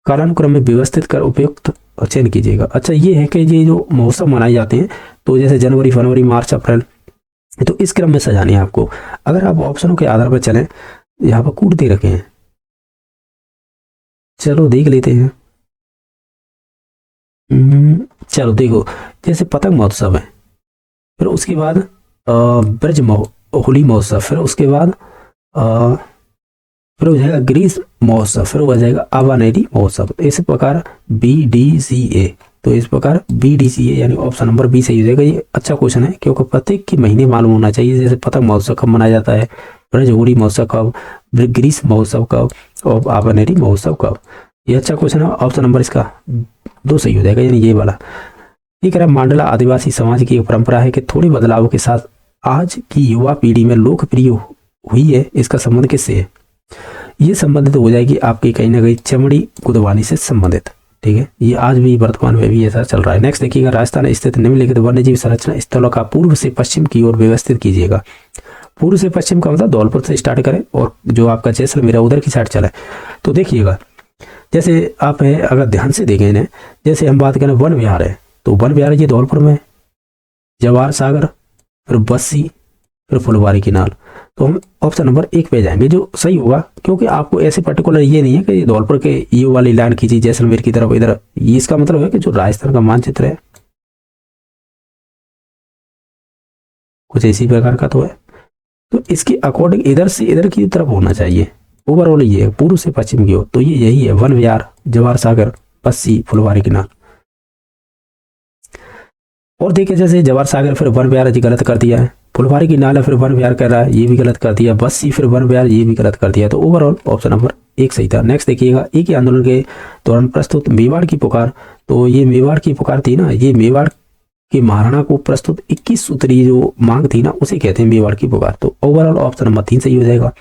[SPEAKER 1] कालानुक्रम में व्यवस्थित कर उपयुक्त चयन कीजिएगा। अच्छा, ये है कि ये जो महोत्सव मनाए जाते हैं, तो जैसे जनवरी, फरवरी, मार्च, अप्रैल, तो इस क्रम में सजानी है आपको। अगर आप ऑप्शनों के आधार पर चलें, यहाँ पर कूट दे रखे हैं, चलो देख लेते हैं। चलो देखो, जैसे पतंग महोत्सव है, फिर उसके बाद ब्रज होली महोत्सव, फिर उसके बाद फिर हो जाएगा ग्रीस महोत्सव, फिर हो जाएगा आवानेरी महोत्सव। इस प्रकार BDCA, तो इस प्रकार BDCA यानी ऑप्शन नंबर 20 सही हो जाएगा। ये अच्छा क्वेश्चन है, क्योंकि प्रत्येक के महीने मालूम होना चाहिए, जैसे पतंग महोत्सव कब मनाया जाता है, ब्रज होली महोत्सव कब, ग्रीस महोत्सव कब, और आवानेरी महोत्सव कब। ये अच्छा क्वेश्चन है, ऑप्शन नंबर इसका 2 सही हो जाएगा, यानी ये वाला। ये कह रहा है, मांडला आदिवासी समाज की एक परंपरा है कि थोड़े बदलाव के साथ आज की युवा पीढ़ी में लोकप्रिय हुई है। इसका संबंध किससे है? ये संबंधित हो जाएगी आपकी कहीं ना कहीं चमड़ी गुदवानी से संबंधित। ठीक है, ये आज भी वर्तमान में भी ऐसा चल रहा है। नेक्स्ट देखिएगा, राजस्थान स्थित निम्नलिखित वन्यजीव संरक्षण स्थलों का पूर्व से पश्चिम की ओर व्यवस्थित कीजिएगा। पूर्व से पश्चिम का मतलब धौलपुर से स्टार्ट करें और जो आपका जैसलमेर उधर की साइड चला। तो देखिएगा, जैसे आप है अगर ध्यान से देखें इन्हें, जैसे हम बात करें वन विहार है, तो वन विहार ये धौलपुर में, जवाहर सागर, फिर बस्सी, फिर फुलवारी की नाल। तो हम ऑप्शन नंबर 1 पे जाएंगे जो सही होगा, क्योंकि आपको ऐसे पर्टिकुलर ये नहीं है कि धौलपुर के ये वाली लाइन खींची जैसलमेर की तरफ इधर। ये इसका मतलब है कि जो राजस्थान का मानचित्र है कुछ इसी प्रकार का तो है, तो इसके अकॉर्डिंग इधर से इधर की तरफ होना चाहिए। ओवरऑल ये है पूर्व से पश्चिम की ओर, तो ये यही है, वन विहार, जवाहर सागर, बस्सी, फुलवारी की नाल। और देखिए जैसे जवाहर सागर फिर वन विहार जी गलत कर दिया है, फुलवारी की नाल है फिर वन विहार कर रहा है, ये भी गलत कर दिया, बस्सी फिर वन विहार, ये भी गलत कर दिया। तो ओवरऑल ऑप्शन नंबर 1 सही था। नेक्स्ट देखिएगा, एक ही आंदोलन के दौरान प्रस्तुत मेवाड़ की पुकार तो ये मेवाड़ की पुकार थी ना, ये मेवाड़ के महाराणा को प्रस्तुत 21 सूत्री जो मांग थी ना, उसे कहते हैं मेवाड़ की पुकार। तो ओवरऑल ऑप्शन नंबर 3 सही हो जाएगा।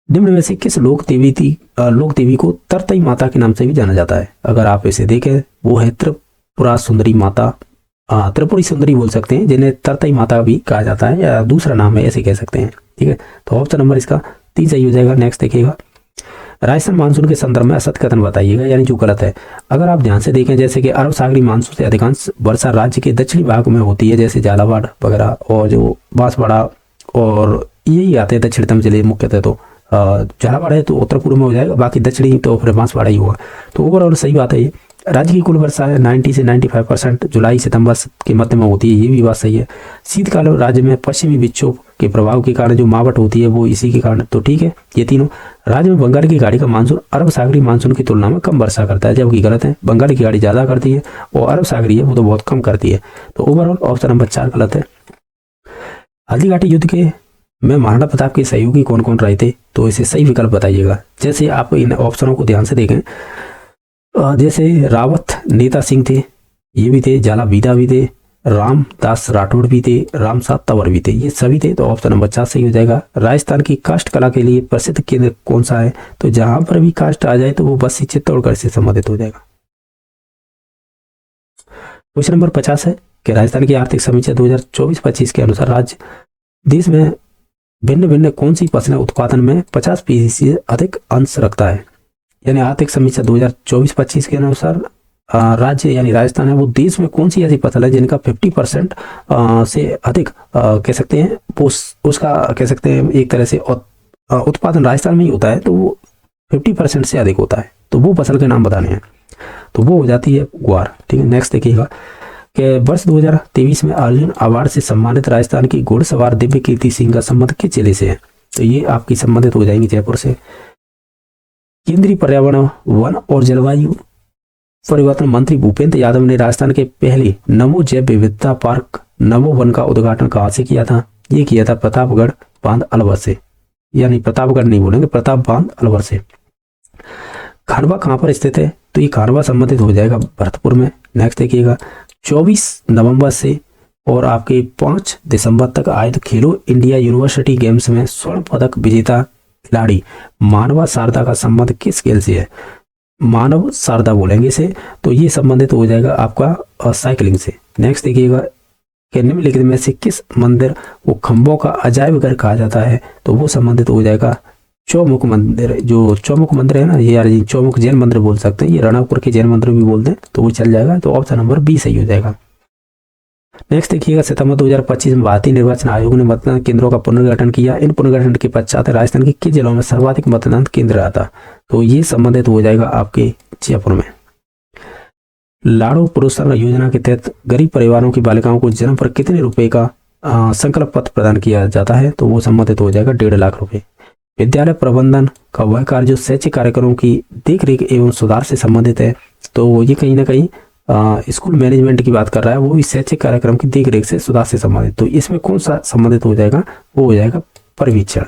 [SPEAKER 1] निम्न में से किस लोक देवी को तरतई माता के नाम से भी जाना जाता है? अगर आप इसे देखें, वो है त्रिपुरा सुंदरी माता, त्रिपुरी सुंदरी बोल सकते हैं, जिन्हें तरतई माता भी कहा जाता है, या दूसरा नाम है ऐसे कह सकते हैं। ठीक है, तो ऑप्शन नंबर इसका 3 सही हो जाएगा। नेक्स्ट देखिएगा, राजस्थान मानसून के संदर्भ में असत कथन बताइएगा, यानी जो गलत है। अगर आप ध्यान से देखें, जैसे कि अरब सागरी मानसून से अधिकांश वर्षा राज्य के दक्षिणी भाग में होती है, जैसे झालावाड़ वगैरह और जो बांसवाड़ा और यही आते हैं दक्षिणतम जिले मुख्यतः। तो झालावाड़ है तो उत्तर पूर्व में हो जाएगा, बाकी दक्षिणी तो फिर बांसवाड़ा ही होगा। तो ओवरऑल सही बात है ये। राज्य की कुल वर्षा है 90 से 95% जुलाई सितंबर के मध्य में होती है, ये भी बात सही है। शीतकाल राज्य में पश्चिमी विक्षोभ के प्रभाव के कारण जो मावट होती है वो इसी के कारण, तो ठीक है ये तीनों। राज्य में बंगाल की खाड़ी का मानसून अरब सागरी मानसून की तुलना में कम वर्षा करता है, जबकि गलत है, बंगाल की खाड़ी ज्यादा करती है और अरब सागरी है वो तो बहुत कम करती है। तो ओवरऑल ऑप्शन नंबर 4 गलत है। हल्दीघाटी युद्ध के में महाराणा प्रताप के सहयोगी कौन कौन रहे थे? तो इसे सही विकल्प बताइएगा। जैसे आप इन ऑप्शनों को ध्यान से देखें, जैसे रावत नेता सिंह थे, ये भी थे, जाला बीदा भी थे, रामदास राठौड़ भी थे, रामसा तंवर भी थे, ये सभी थे। तो ऑप्शन नंबर 4 सही हो जाएगा। राजस्थान की काष्ठ कला के लिए प्रसिद्ध केंद्र कौन सा है? तो जहां पर भी काष्ठ आ जाए तो वो बस चित्तौड़गढ़ से संबंधित हो जाएगा। क्वेश्चन नंबर 50 है कि राजस्थान की आर्थिक समीक्षा 2024-25 के अनुसार राज्य देश में भिन्न भिन्न कौन सी फसलें उत्पादन में 50% से अधिक अंश रखता है? यानी आर्थिक समीक्षा 2024-25 के अनुसार राज्य यानी राजस्थान है वो देश में कौन सी ऐसी फसल है जिनका 50% से अधिक कह सकते हैं उसका कह सकते हैं एक तरह से उत्पादन राजस्थान में ही होता है, तो वो 50% से अधिक होता है। तो वो फसल के नाम बताने हैं, तो वो हो जाती है ग्वार। ठीक है, नेक्स्ट देखिएगा कि वर्ष 2023 में अर्जुन अवार्ड से सम्मानित राजस्थान की घुड़सवार दिव्य कीर्ति सिंह का संबंध किस जिले से है? तो ये आपकी संबंधित हो जाएंगी जयपुर से। केंद्रीय पर्यावरण वन और जलवायु परिवर्तन मंत्री भूपेंद्र यादव ने राजस्थान के पहले नमो जैव विविधता पार्क नमो वन का उद्घाटन कहाँ से किया था? ये किया था प्रतापगढ़ बांध अलवर से, यानी प्रतापगढ़ नहीं बोलेंगे, प्रताप बांध अलवर से। खानवा कहाँ पर स्थित है? तो ये खानवा संबंधित हो जाएगा भरतपुर में। नेक्स्ट देखिएगा, 24 नवंबर से और आपके 5 दिसंबर तक आयोजित खेलो इंडिया यूनिवर्सिटी गेम्स में स्वर्ण पदक विजेता खिलाड़ी मानवा शारदा का संबंध किस खेल से है? मानव शारदा बोलेंगे इसे, तो ये संबंधित हो जाएगा आपका साइकिलिंग से। नेक्स्ट देखिएगा कि निम्नलिखित में से किस मंदिर को खंभों का अजायब घर कहा जाता है? तो वो संबंधित हो जाएगा चौमुख मंदिर। जो चौमुख मंदिर है ना, ये यार चौमुख जैन मंदिर बोल सकते हैं, ये रणकपुर के जैन मंदिर भी बोलते हैं, तो वो चल जाएगा। तो ऑप्शन नंबर बी सही हो जाएगा। नेक्स्ट देखिएगा, सितंबर 2025 में भारतीय निर्वाचन आयोग ने मतदान केंद्रों का पुनर्गठन किया। इन पुनर्गठन के पश्चात राजस्थान के किस जिलों में सर्वाधिक मतदान केंद्र रहा था? तो ये संबंधित हो जाएगा आपके जयपुर में। लाड़ू प्रोत्साहन योजना के तहत गरीब परिवारों की बालिकाओं को जन्म पर कितने रुपए का संकल्प पत्र प्रदान किया जाता है? तो वो संबंधित हो जाएगा 1.5 लाख रुपए। विद्यालय प्रबंधन का वह कार्य जो शैक्षिक कार्यक्रमों की देखरेख एवं सुधार से संबंधित है, तो ये कहीं ना कहीं स्कूल मैनेजमेंट की बात कर रहा है, वो भी शैक्षिक कार्यक्रम की देखरेख से सुधार से संबंधित। तो इसमें कौन सा संबंधित हो जाएगा? वो हो जाएगा परिवीक्षण।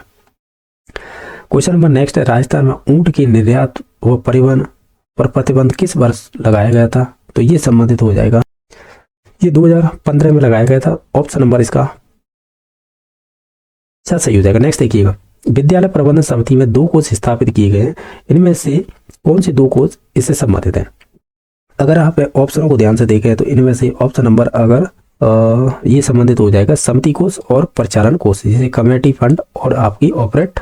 [SPEAKER 1] क्वेश्चन नंबर नेक्स्ट है, राजस्थान में ऊंट के निर्यात व परिवहन पर प्रतिबंध किस वर्ष लगाया गया था? तो ये संबंधित हो जाएगा, ये 2015 में लगाया गया था। ऑप्शन नंबर इसका सही हो जाएगा। नेक्स्ट देखिएगा, विद्यालय प्रबंधन समिति में 2 कोष स्थापित किए गए हैं, इनमें से कौन से 2 कोष इससे संबंधित हैं? अगर आप ऑप्शनों को ध्यान से देखें तो इनमें से ऑप्शन नंबर अगर ये संबंधित हो जाएगा समिति कोष और प्रचारण कोष, जैसे कमेटी फंड और आपकी ऑपरेट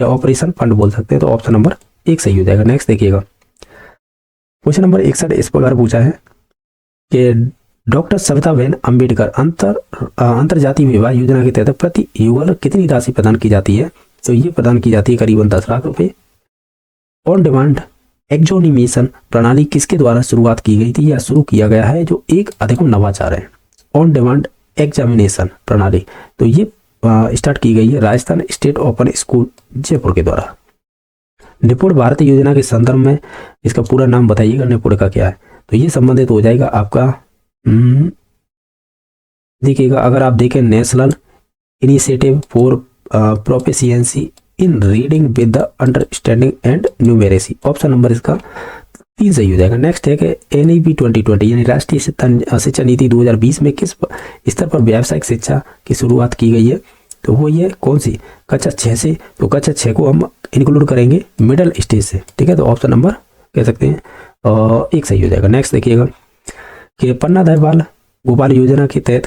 [SPEAKER 1] या ऑपरेशन फंड बोल सकते हैं। तो ऑप्शन नंबर 1 सही हो जाएगा। नेक्स्ट देखिएगा, क्वेश्चन नंबर 61 इस प्रकार पूछा है कि डॉक्टर सविताबेन अम्बेडकर अंतर जातीय विवाह योजना के तहत प्रति युगल कितनी राशि प्रदान की जाती है? तो ये प्रदान की जाती है करीबन 10 लाख रुपए। ऑन डिमांड एग्जामिनेशन प्रणाली किसके द्वारा शुरुआत की गई थी या शुरू किया गया है, जो एक अधिक नवाचार है? ऑन डिमांड एग्जामिनेशन प्रणाली, तो ये स्टार्ट की गई है Rajasthan state open school Jaipur के द्वारा। निपुण भारत योजना के संदर्भ में इसका पूरा नाम बताइएगा, निपुण का क्या है? तो ये संबंधित हो जाएगा आपका देखिएगा, अगर आप देखें national initiative for proficiency in reading with the understanding and numeracy. Option number इसका 3 सही हो जाएगा। नेक्स्ट है कि NEP 2020 यानी राष्ट्रीय शिक्षा नीति 2020 में किस स्तर पर व्यावसायिक शिक्षा की शुरुआत की गई है, तो वो ये कौन सी, कक्षा 6 से। तो कक्षा 6 को हम इंक्लूड करेंगे मिडिल स्टेज से, ठीक है। तो ऑप्शन नंबर कह सकते हैं 1 सही हो जाएगा। नेक्स्ट देखिएगा कि पन्ना दयाल गोपाल योजना के तहत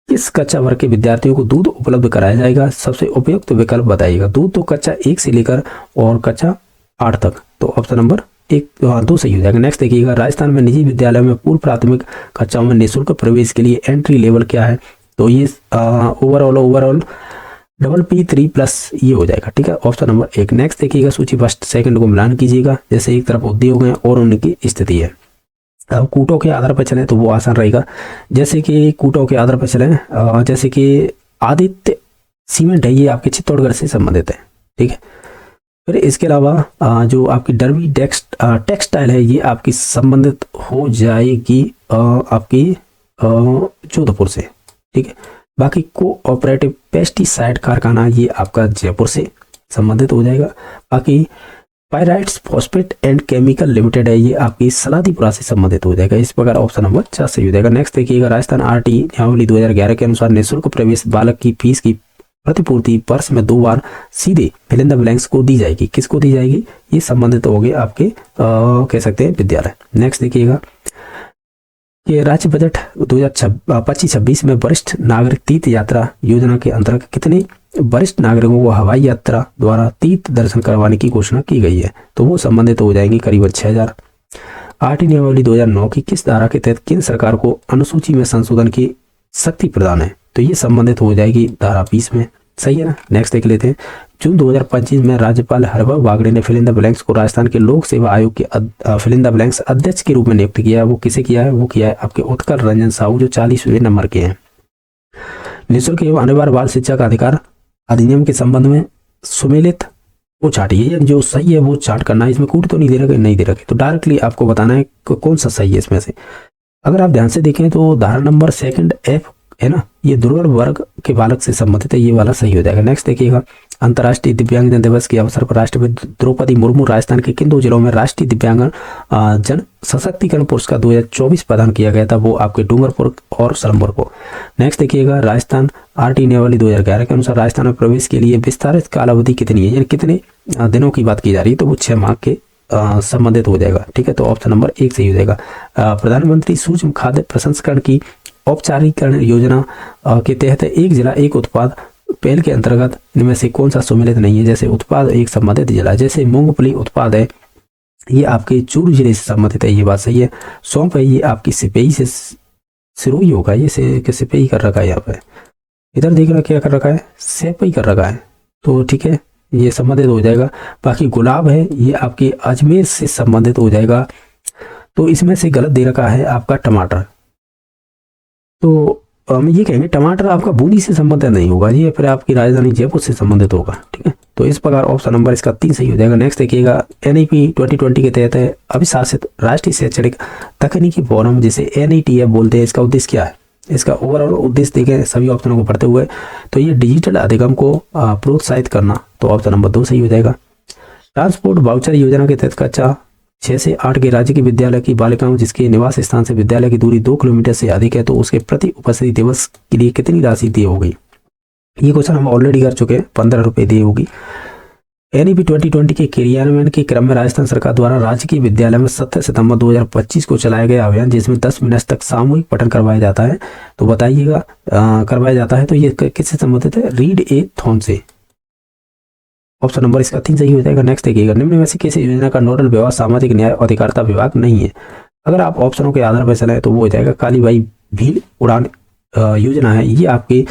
[SPEAKER 1] किस कक्षा वर्ग के विद्यार्थियों को दूध उपलब्ध कराया जाएगा, सबसे उपयुक्त विकल्प बताइएगा। दूध तो कक्षा 1 से लेकर और कक्षा 8 तक, तो ऑप्शन नंबर 2 सही हो जाएगा। नेक्स्ट देखिएगा राजस्थान में निजी विद्यालय में पूर्व प्राथमिक कक्षाओं में निःशुल्क प्रवेश के लिए एंट्री लेवल क्या है, तो ये ओवरऑल PPP3+ ये हो जाएगा, ठीक है, ऑप्शन नंबर 1। नेक्स्ट देखिएगा सूची फर्स्ट सेकंड को मिलान कीजिएगा, जैसे एक तरफ उद्योग हैं और उनकी स्थिति है। अब कूटों के आधार पर चलें तो वो आसान रहेगा, जैसे कि कूटों के आधार पर चलें, जैसे कि आदित्य सीमेंट है, ये आपके चित्तौड़गढ़ से संबंधित है, ठीक है। फिर इसके अलावा जो आपकी डर्बी टेक्सटाइल है, ये आपकी संबंधित हो जाएगी आपकी जोधपुर से, ठीक है। बाकी कोऑपरेटिव पेस्टिसाइड कारखाना ये आपका जयपुर से संबंधित हो जाएगा। बाकी pyrites phosphate and chemical limited है, ये आपकी सलादीपुरा से संबंधित हो जाएगा। इस प्रकार ऑप्शन नंबर 4 सही हो जाएगा। नेक्स्ट देखिएगा राजस्थान RT नियमावली 2011 के अनुसार निःशुल्क प्रवेश बालक की फीस की प्रतिपूर्ति वर्ष में 2 बार सीधे फिल इन द ब्लैंक्स को दी जाएगी। किसको दी जाएगी, ये संबंधित हो गए आपके कह सकते हैं विद्यालय। नेक्स्ट देखिएगा कि राज्य बजट 2025-26 में वरिष्ठ नागरिक तीर्थ यात्रा योजना के अंतर्गत कितने वरिष्ठ नागरिकों को हवाई यात्रा द्वारा तीर्थ दर्शन करवाने की घोषणा की गई है, तो वो संबंधित हो जाएंगे करीबन 6000। RT नियमावली 2009 की किस धारा के तहत केंद्र सरकार को अनुसूची में संशोधन की शक्ति प्रदान है, तो ये संबंधित हो जाएगी धारा 20 में, सही है ना। नेक्स्ट देख लेते हैं जून 2025 में राज्यपाल हरभा बागड़े ने फिल इन द ब्लैंक्स को राजस्थान के लोक सेवा आयोग के फिल इन द ब्लैंक्स अध्यक्ष के रूप में नियुक्त किया है। वो किसे किया है, वो किया है आपके उत्कल रंजन साहू, जो 40वें नंबर के हैं। निःशुल्क एवं अनिवार्य बाल शिक्षा का अधिकार अधिनियम के संबंध में सुमेलित वो चार्ट, जो सही है वो चार्ट करना है। इसमें कूट तो नहीं दे रखे, नहीं दे रखे, तो डायरेक्टली आपको बताना है कौन सा सही है इसमें से। अगर आप ध्यान से देखें तो धारा नंबर 2F है ना, ये दुर्बल वर्ग के बालक से संबंधित है, ये वाला सही हो जाएगा। नेक्स्ट देखिएगा अंतर्राष्ट्रीय दिव्यांगजन दिवस के अवसर पर राष्ट्रपति द्रौपदी मुर्मू राजस्थान के किन 2 जिलों में राष्ट्रीय दिव्यांगन जन सशक्तिकरण पुरस्कार 2024 प्रदान किया गया था, वो आपके डूंगरपुर और सलमपुर को। नेक्स्ट देखिएगा राजस्थान RT नियमावली 2011 के अनुसार राजस्थान में प्रवेश के लिए विस्तारित कालावधि कितनी है, यानी कितने दिनों की बात की जा रही है, तो वो 6 माह के संबंधित हो जाएगा, ठीक है। तो ऑप्शन नंबर 1 सही हो जाएगा। प्रधानमंत्री सूक्ष्म खाद्य प्रसंस्करण की औपचारिकरण योजना के तहत एक जिला एक उत्पाद पहल के अंतर्गत इनमें से कौन सा सम्मिलित नहीं है, जैसे उत्पाद एक संबंधित जिला, जैसे मूंगफली उत्पाद है ये आपके चूरू जिले से संबंधित है, ये बात सही है। सौंफ है ये आपकी सिपई से सिरोही होगा, ये सिपई कर रखा है, यहाँ पे इधर देख रहा क्या कर रखा है, सिपई कर रखा है, तो ठीक है ये संबंधित हो जाएगा। बाकी गुलाब है ये आपके अजमेर से संबंधित हो जाएगा, तो इसमें से गलत दे रखा है आपका टमाटर, तो हम ये कहेंगे टमाटर आपका बूंदी से संबंधित नहीं होगा, ये फिर आपकी राजधानी जयपुर से संबंधित होगा, ठीक है। तो इस प्रकार ऑप्शन नंबर इसका 3 सही हो जाएगा। नेक्स्ट देखिएगा NEP 2020 के तहत है अभिशासित राष्ट्रीय शैक्षणिक तकनीकी फोरम जिसे NETF बोलते हैं, इसका उद्देश्य क्या है, इसका ओवरऑल उद्देश्य देखें सभी ऑप्शनों को पढ़ते हुए, तो ये डिजिटल अधिगम को प्रोत्साहित करना, तो ऑप्शन नंबर 2 सही हो जाएगा। ट्रांसपोर्ट वाउचर योजना के तहत कक्षा 6 से 8 के राज्य के विद्यालय की बालिकाओं जिसके निवास स्थान से विद्यालय की दूरी 2 किलोमीटर से अधिक है, तो उसके प्रति उपस्थिति दिवस के लिए कितनी राशि दी होगी, ये क्वेश्चन हम ऑलरेडी कर चुके हैं, 15 रुपये दी होगी। NEP 2020 के क्रियान्वयन के क्रम में राजस्थान सरकार द्वारा राज्य के विद्यालय में 17 सितंबर 2025 को चलाया गया अभियान जिसमें 10 मिनट तक सामूहिक पठन करवाया जाता है, तो बताइएगा करवाया जाता है, तो ये किससे संबंधित है, रीड ए थॉन से, ऑप्शन नंबर इसका 3 सही हो जाएगा। नेक्स्ट देखिएगा निम्न में से किसी योजना का नोडल विभाग सामाजिक न्याय और अधिकारिता विभाग नहीं है, अगर आप ऑप्शनों के आधार पर चलाएं तो वो हो जाएगा कालीबाई भील उड़ान योजना है, ये आपके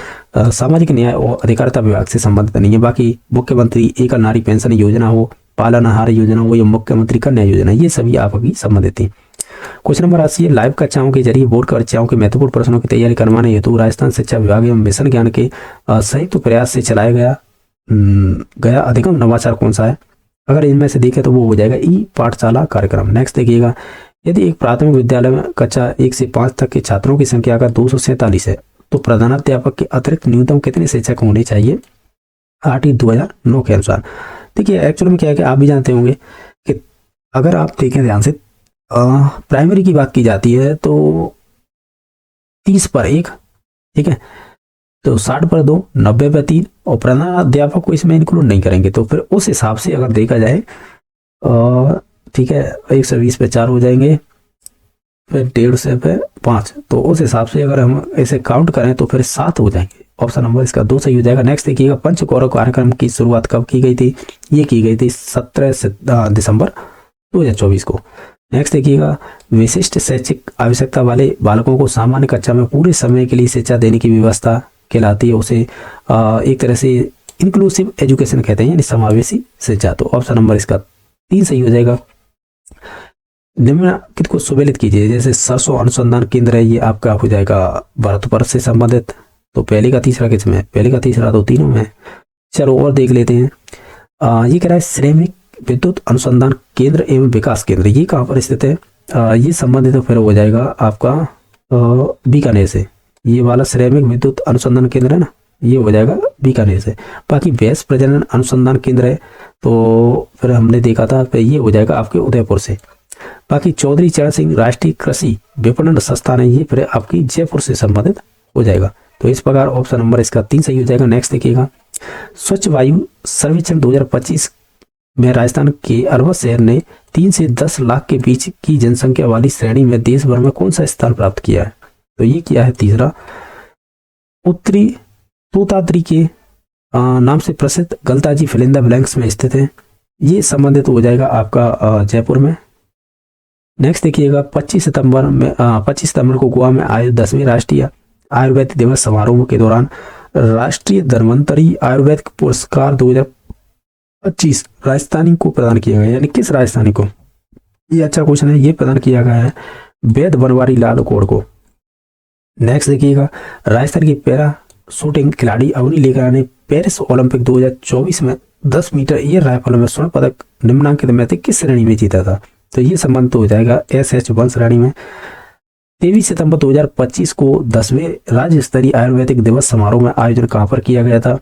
[SPEAKER 1] सामाजिक न्याय और अधिकारिता विभाग से संबंधित नहीं है। बाकी मुख्यमंत्री एकल नारी पेंशन योजना हो, पालनहार योजना हो या मुख्यमंत्री कन्या योजना, ये सभी आपकी संबंधित थी। क्वेश्चन नंबर 80 लाइव कक्षाओं के जरिए बोर्ड परीक्षाओं के महत्वपूर्ण प्रश्नों की तैयारी करवाने हेतु राजस्थान शिक्षा विभाग एवं मिशन ज्ञान के संयुक्त प्रयास से चलाया गया अधिगम नवाचार कौन सा है, अगर इनमें से देखें तो वो हो जाएगा ई पाठशाला कार्यक्रम। नेक्स्ट देखिएगा यदि एक प्राथमिक विद्यालय में कक्षा 1 से 5 तक के छात्रों की संख्या अगर 247 है तो प्रधानाध्यापक के अतिरिक्त न्यूनतम कितने शिक्षक होने चाहिए RT 2009 के अनुसार। देखिए एक्चुअल में क्या है कि आप भी जानते होंगे कि अगर आप देखें ध्यान से प्राइमरी की बात की जाती है तो 30/1, ठीक है। तो 60/2, 90/3 और प्रधानाध्यापक को इसमें इंक्लूड नहीं करेंगे। तो फिर उस हिसाब से अगर देखा जाए, ठीक है, 120/4 हो जाएंगे, फिर 150/5। तो उस हिसाब से अगर हम इसे काउंट करें तो फिर 7 हो जाएंगे। ऑप्शन नंबर इसका 2 सही हो जाएगा। नेक्स्ट देखिएगा, पंचगौरव कार्यक्रम की शुरुआत कब की गई थी? ये की गई थी 17 दिसंबर 2024 को। नेक्स्ट देखिएगा, विशिष्ट शैक्षिक आवश्यकता वाले बालकों को सामान्य कक्षा में पूरे समय के लिए शिक्षा देने की व्यवस्था कहलाती है, उसे एक तरह से इंक्लूसिव एजुकेशन कहते हैं, यानी समावेशी शिक्षा। तो ऑप्शन नंबर इसका 3 सही हो जाएगा। निम्नलिखित को सुमेलित कीजिए। जैसे सरसों अनुसंधान केंद्र है, ये आपका हो जाएगा भारत वर्ष से संबंधित। तो पहले का तीसरा किसमें है? पहले का तीसरा तो तीनों में है। चलो और देख लेते हैं। ये कह रहा है श्रमिक विद्युत अनुसंधान केंद्र एवं विकास केंद्र, ये कहाँ पर स्थित है? ये संबंधित तो फिर हो जाएगा आपका बीकानेर से। ये वाला श्रमिक विद्युत अनुसंधान केंद्र है ना, ये हो जाएगा बीकानेर से। बाकी भैंस प्रजनन अनुसंधान केंद्र है, तो फिर हमने देखा था फिर ये हो जाएगा आपके उदयपुर से। बाकी चौधरी चरण सिंह राष्ट्रीय कृषि विपणन संस्थान है, ये फिर आपकी जयपुर से संबंधित हो जाएगा। तो इस प्रकार ऑप्शन नंबर इसका 3 सही हो जाएगा। नेक्स्ट देखिएगा, स्वच्छ वायु सर्वेक्षण 2025 में राजस्थान के अरवल शहर ने 3 से 10 लाख के बीच की जनसंख्या वाली श्रेणी में देश भर में कौन सा स्थान प्राप्त किया है? तो ये किया है तीसरा। उत्तरी तोताद्री के नाम से प्रसिद्ध Galtaji fill in the blanks में स्थित है, ये संबंधित हो जाएगा आपका जयपुर में। नेक्स्ट देखिएगा, 25 सितंबर को गोवा में आयोजित 10वें राष्ट्रीय आयुर्वेद दिवस समारोह के दौरान राष्ट्रीय धन्वंतरी आयुर्वेद पुरस्कार 2025 राजस्थानी को प्रदान किया गया। यानी किस राजस्थानी को? ये अच्छा क्वेश्चन है। ये प्रदान किया गया है वैद बनवारी लाल कोड़ को। नेक्स्ट देखिएगा, राजस्थान की पैरा शूटिंग खिलाड़ी अवनी लेखरा ने पेरिस ओलंपिक 2024 में 10 मीटर एयर राइफल में स्वर्ण पदक निम्नांकित में से किस श्रेणी में जीता था? तो ये संबंध हो जाएगा SH1 श्रेणी में। 23 सितंबर 2025 को 10वें राज्य स्तरीय आयुर्वेदिक दिवस समारोह में आयोजन कहाँ पर किया गया था?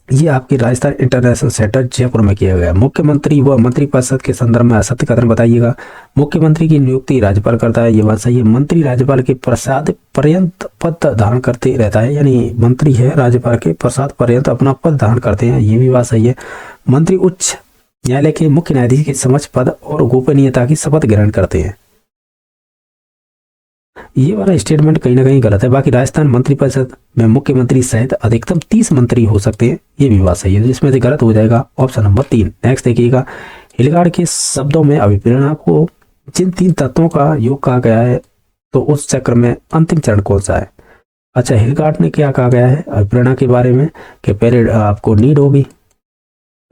[SPEAKER 1] ये आपके राजस्थान इंटरनेशनल सेंटर जयपुर में किया गया। मुख्यमंत्री व मंत्रिपरिषद के संदर्भ में असत्य कथन बताइएगा। मुख्यमंत्री की नियुक्ति राज्यपाल करता है, ये बात सही है। मंत्री राज्यपाल के प्रसाद पर्यंत पद धारण करते रहता है, यानी मंत्री है राज्यपाल के प्रसाद पर्यंत अपना पद धारण करते हैं, ये भी बात सही है। मंत्री उच्च न्यायालय के मुख्य न्यायाधीश के समक्ष पद और गोपनीयता की शपथ ग्रहण करते हैं, ये वाला स्टेटमेंट कहीं ना कहीं गलत है। बाकी राजस्थान मंत्रिपरिषद में मुख्यमंत्री सहित अधिकतम 30 मंत्री हो सकते हैं, ये भी बात सही है। जिसमें से गलत हो जाएगा ऑप्शन नंबर 3। नेक्स्ट देखिएगा, हिलगार्ड के शब्दों में अभिप्रेरणा को जिन 3 तत्वों का योग कहा गया है, तो उस चक्र में अंतिम चरण कौन सा है? अच्छा, हिलगार्ड ने क्या कहा गया है अभिप्रेरणा के बारे में कि पहले आपको नीड होगी,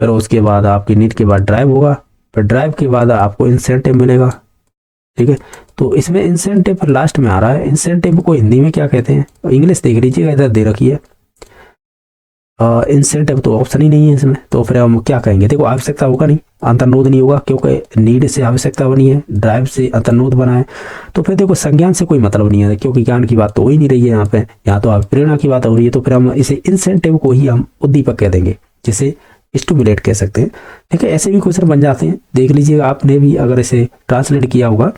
[SPEAKER 1] फिर उसके बाद आपकी नीड के बाद ड्राइव होगा, फिर ड्राइव के बाद आपको इंसेंटिव मिलेगा, ठीक है। तो इसमें इंसेंटिव लास्ट में आ रहा है। इंसेंटिव को हिंदी में क्या कहते हैं? इंग्लिश देख लीजिएगा, इधर दे रखी है। इंसेंटिव तो ऑप्शन ही नहीं है इसमें, तो फिर हम क्या कहेंगे? देखो, आवश्यकता होगा नहीं, अंतर्नोद नहीं होगा, क्योंकि नीड से आवश्यकता बनी है, ड्राइव से अंतर्नोद बना है। तो फिर देखो, संज्ञान से कोई मतलब नहीं है, क्योंकि ज्ञान की बात तो हो ही नहीं रही है यहाँ पे, यहाँ तो प्रेरणा की बात हो रही है। तो फिर हम इसे इंसेंटिव को ही हम उद्दीपक कह देंगे, जिसे स्टिमुलेट कह सकते हैं, ठीक है। ऐसे भी क्वेश्चन बन जाते हैं, देख लीजिएगा। आपने भी अगर इसे ट्रांसलेट किया होगा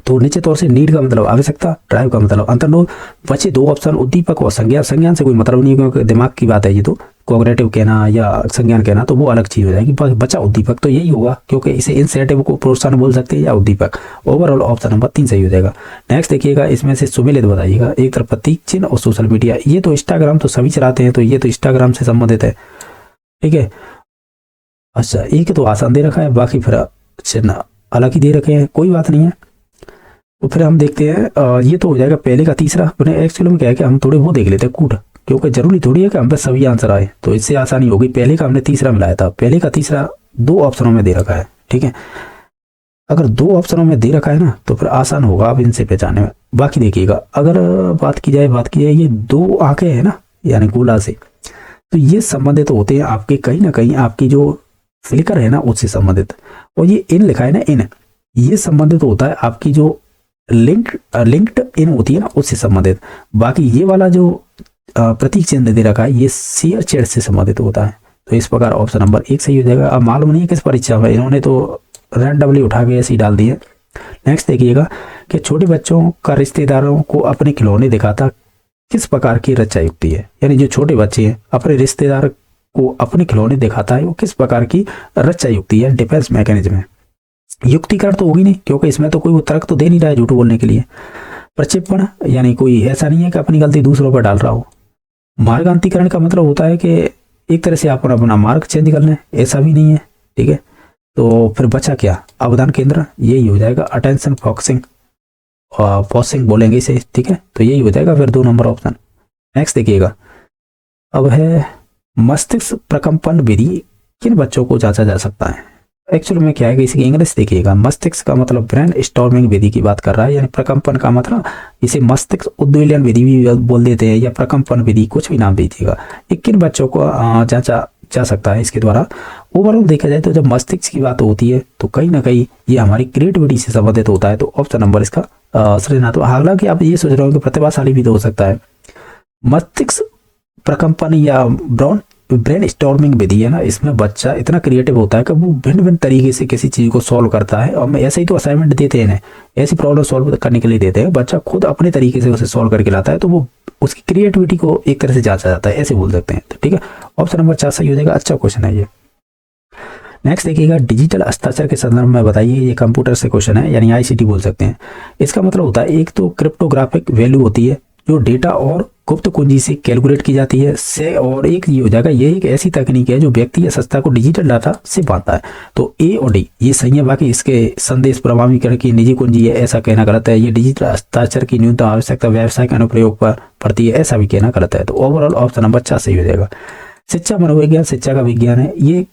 [SPEAKER 1] तो निश्चित तौर से नीड का मतलब आवश्यकता, ड्राइव का मतलब अंतर्नोद। बचे 2 ऑप्शन उद्दीपक और संज्ञान। संज्ञान से कोई मतलब नहीं है, क्योंकि दिमाग की बात है ये, तो कोग्रेटिव कहना या संज्ञान कहना तो वो अलग चीज हो जाएगी। बचा उद्दीपक, तो यही होगा, क्योंकि इसे इंसेंटिव को प्रोत्साहन बोल सकते हैं या उद्दीपक। ओवरऑल ऑप्शन नंबर 3 सही हो जाएगा। नेक्स्ट देखिएगा, इसमें से सुमेलित बताइएगा। एक तरफ प्रतीक चिन्ह और सोशल मीडिया, ये तो इंस्टाग्राम तो सभी चलाते हैं, तो ये तो इंस्टाग्राम से संबंधित है, ठीक है। अच्छा, एक तो आसान दे रखा है, बाकी फिर चिन्ह अलग ही दे रखे हैं, कोई बात नहीं है। तो फिर हम देखते हैं, ये तो हो जाएगा पहले का तीसरा। अपने एक्चुअली में क्या है कि हम थोड़े वो देख लेते हैं कूट, क्योंकि जरूरी थोड़ी है कि हम पे सभी आंसर आए, तो इससे आसानी होगी। पहले का हमने तीसरा मिलाया था, पहले का तीसरा 2 ऑप्शनों में दे रखा है, ठीक है। अगर 2 ऑप्शनों में दे रखा है ना, तो फिर आसान होगा आप इनसे पहचानने में। बाकी देखिएगा, अगर बात की जाए ये 2 आंखें हैं ना, यानी गोला से, तो ये संबंधित तो होते हैं आपके कहीं ना कहीं आपकी जो फ्लिकर है ना उससे संबंधित। और ये इन लिखा है ना, इन, ये संबंधित होता है आपकी जो लिंक्ड इन होती है ना उससे संबंधित। बाकी ये वाला जो प्रतीक चिन्ह दे रखा है, ये शेयर चैट से संबंधित होता है। तो इस प्रकार ऑप्शन नंबर 1 सही हो जाएगा। अब मालूम नहीं है किस परीक्षा में, इन्होंने तो रैंडमली उठा के ऐसे ही डाल दिए, नेक्स्ट देखिएगा कि छोटे बच्चों का रिश्तेदारों को अपने खिलौने दिखाता किस प्रकार की रचा युक्ति है। यानी जो छोटे बच्चे हैं अपने रिश्तेदार को अपने खिलौने दिखाता है वो किस प्रकार की रचा युक्ति है, डिफेंस मैकेनिज्म है। युक्तिकरण तो होगी नहीं, क्योंकि इसमें तो कोई वो तर्क तो दे नहीं रहा है झूठ बोलने के लिए। प्रक्षेपण यानी कोई ऐसा नहीं है कि अपनी गलती दूसरों पर डाल रहा हो। मार्गांतरीकरण का मतलब होता है कि एक तरह से आप अपना मार्ग चेंज कर लें, ऐसा भी नहीं है। ठीक है, तो फिर बचा क्या, अवधान केंद्र, यही हो जाएगा। अटेंशन फोकसिंग, फोकसिंग बोलेंगे इसे। ठीक है, तो यही हो जाएगा फिर 2 नंबर ऑप्शन। नेक्स्ट देखिएगा, अब है मस्तिष्क प्रकंपन विधि किन बच्चों को जांचा जा सकता है। एक्चुअली में क्या है कि इसकी इंग्लिश देखिएगा, मस्तिष्क का मतलब ब्रेन स्टॉर्मिंग विधि की बात कर रहा है, यानी प्रकंपन का मतलब इसे मस्तिष्क उद्दोलन विधि भी बोल देते हैं या प्रकंपन विधि, कुछ भी नाम दीजिएगा। ये किन बच्चों को जांचा जा सकता है इसके द्वारा। ओवरऑल देखा जाए तो जब मस्तिष्क की बात होती है तो कहीं ना कहीं ये हमारी क्रिएटिविटी से संबंधित होता है, तो ऑप्शन नंबर इसका सही ना। तो हालांकि आप ये सोच रहे हो कि प्रतिभाशाली भी तो हो सकता है। मस्तिष्क प्रकंपन या ब्रेन स्टॉर्मिंग विधि है ना, इसमें बच्चा इतना क्रिएटिव होता है कि वो भिन्न भिन्न तरीके से किसी चीज को सॉल्व करता है। और ऐसे ही तो असाइनमेंट देते हैं, ऐसी प्रॉब्लम सॉल्व करने के लिए देते हैं, बच्चा खुद अपने तरीके से उसे सॉल्व करके लाता है, तो वो उसकी क्रिएटिविटी को एक तरह से जांचा जाता है, ऐसे बोल सकते हैं। तो ठीक है, ऑप्शन नंबर 4 सही हो जाएगा। अच्छा क्वेश्चन है ये। नेक्स्ट देखिएगा, डिजिटल हस्ताक्षर के संदर्भ में बताइए। ये कंप्यूटर से क्वेश्चन है, यानी आईसीटी बोल सकते हैं। इसका मतलब होता है एक तो क्रिप्टोग्राफिक वैल्यू होती है जो डेटा और गुप्त कुंजी से कैलकुलेट की जाती है से, और एक ये हो जाएगा, ये एक ऐसी तकनीक है जो व्यक्ति या संस्था को डिजिटल डाटा से बांधता है। तो ए और डी ये सही है। बाकी इसके संदेश प्रमाणीकरण की निजी कुंजी है, ऐसा कहना गलत है। ये डिजिटल हस्ताक्षर की न्यूनतम आवश्यकता व्यावसायिक अनुप्रयोग पर पड़ती है, ऐसा भी कहना गलत है। तो ओवरऑल ऑप्शन नंबर 4 सही हो जाएगा। शिक्षा मनोविज्ञान शिक्षा का विज्ञान है, ये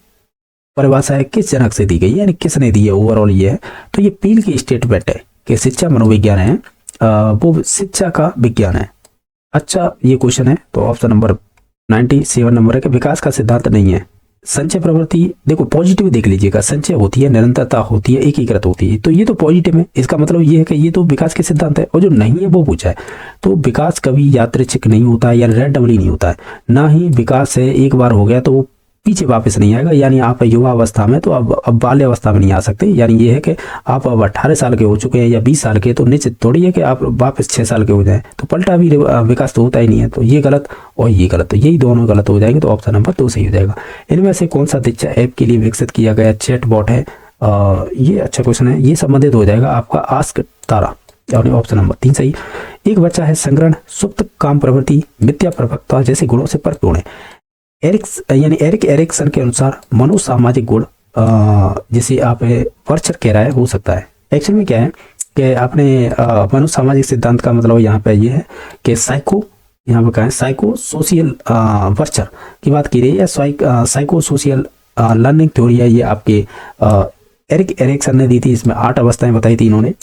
[SPEAKER 1] परिभाषा है किस जनक से दी गई, यानी किसने दी है, ओवरऑल ये है। तो ये पील की स्टेटमेंट है कि शिक्षा मनोविज्ञान है, वो शिक्षा का विज्ञान है। अच्छा ये क्वेश्चन है, तो ऑप्शन नंबर 97 नंबर है कि विकास का सिद्धांत नहीं है। संचय प्रवृत्ति देखो पॉजिटिव देख लीजिएगा, संचय होती है, निरंतरता होती है, एकीकृत होती है, तो ये तो पॉजिटिव है। इसका मतलब ये है कि ये तो विकास के सिद्धांत है। और जो नहीं है वो पूछा है, तो विकास कभी यादृच्छिक नहीं होता है या रैंडमली नहीं होता है। ना ही विकास है एक बार हो गया तो वो पीछे वापस नहीं आएगा। यानी आप युवा अवस्था में तो अब बाल्य अवस्था में नहीं आ सकते। यानी ये है कि आप अब 18 साल के हो चुके हैं या 20 साल के, तो निश्चित थोड़ी है कि आप वापस 6 साल के हो जाएं, तो पलटा भी विकास तो होता ही नहीं है। तो ये गलत और ये गलत, तो यही दोनों गलत हो जाएंगे। तो ऑप्शन नंबर 2 सही हो जाएगा। इनमें से कौन सा दीक्षा ऐप के लिए विकसित किया गया चैट बॉट है, ये अच्छा क्वेश्चन है। ये संबंधित हो जाएगा आपका आस्क तारा, यानी ऑप्शन नंबर 3 सही। एक बच्चा है संग्रहण, सुप्त काम प्रवृत्ति, मिथ्या प्रवक्ता जैसे गुणों से परिपूर्ण है। एरिक एरिक्सन के अनुसार मनोसामाजिक गुण जिसे आप वर्चर कह रहा है हो सकता है। एक्चुअल में क्या है कि आपने मनोसामाजिक सिद्धांत का मतलब यहाँ पे ये है कि साइको, यहाँ पे क्या है, साइको सोशियल वर्चर की बात की रही है, या साइको सोशियल लर्निंग थ्योरी है। ये आपके एरिक एरिक्सन ने दी थी, इसमें 8 अवस्थाएं बताई थी इन्होंने।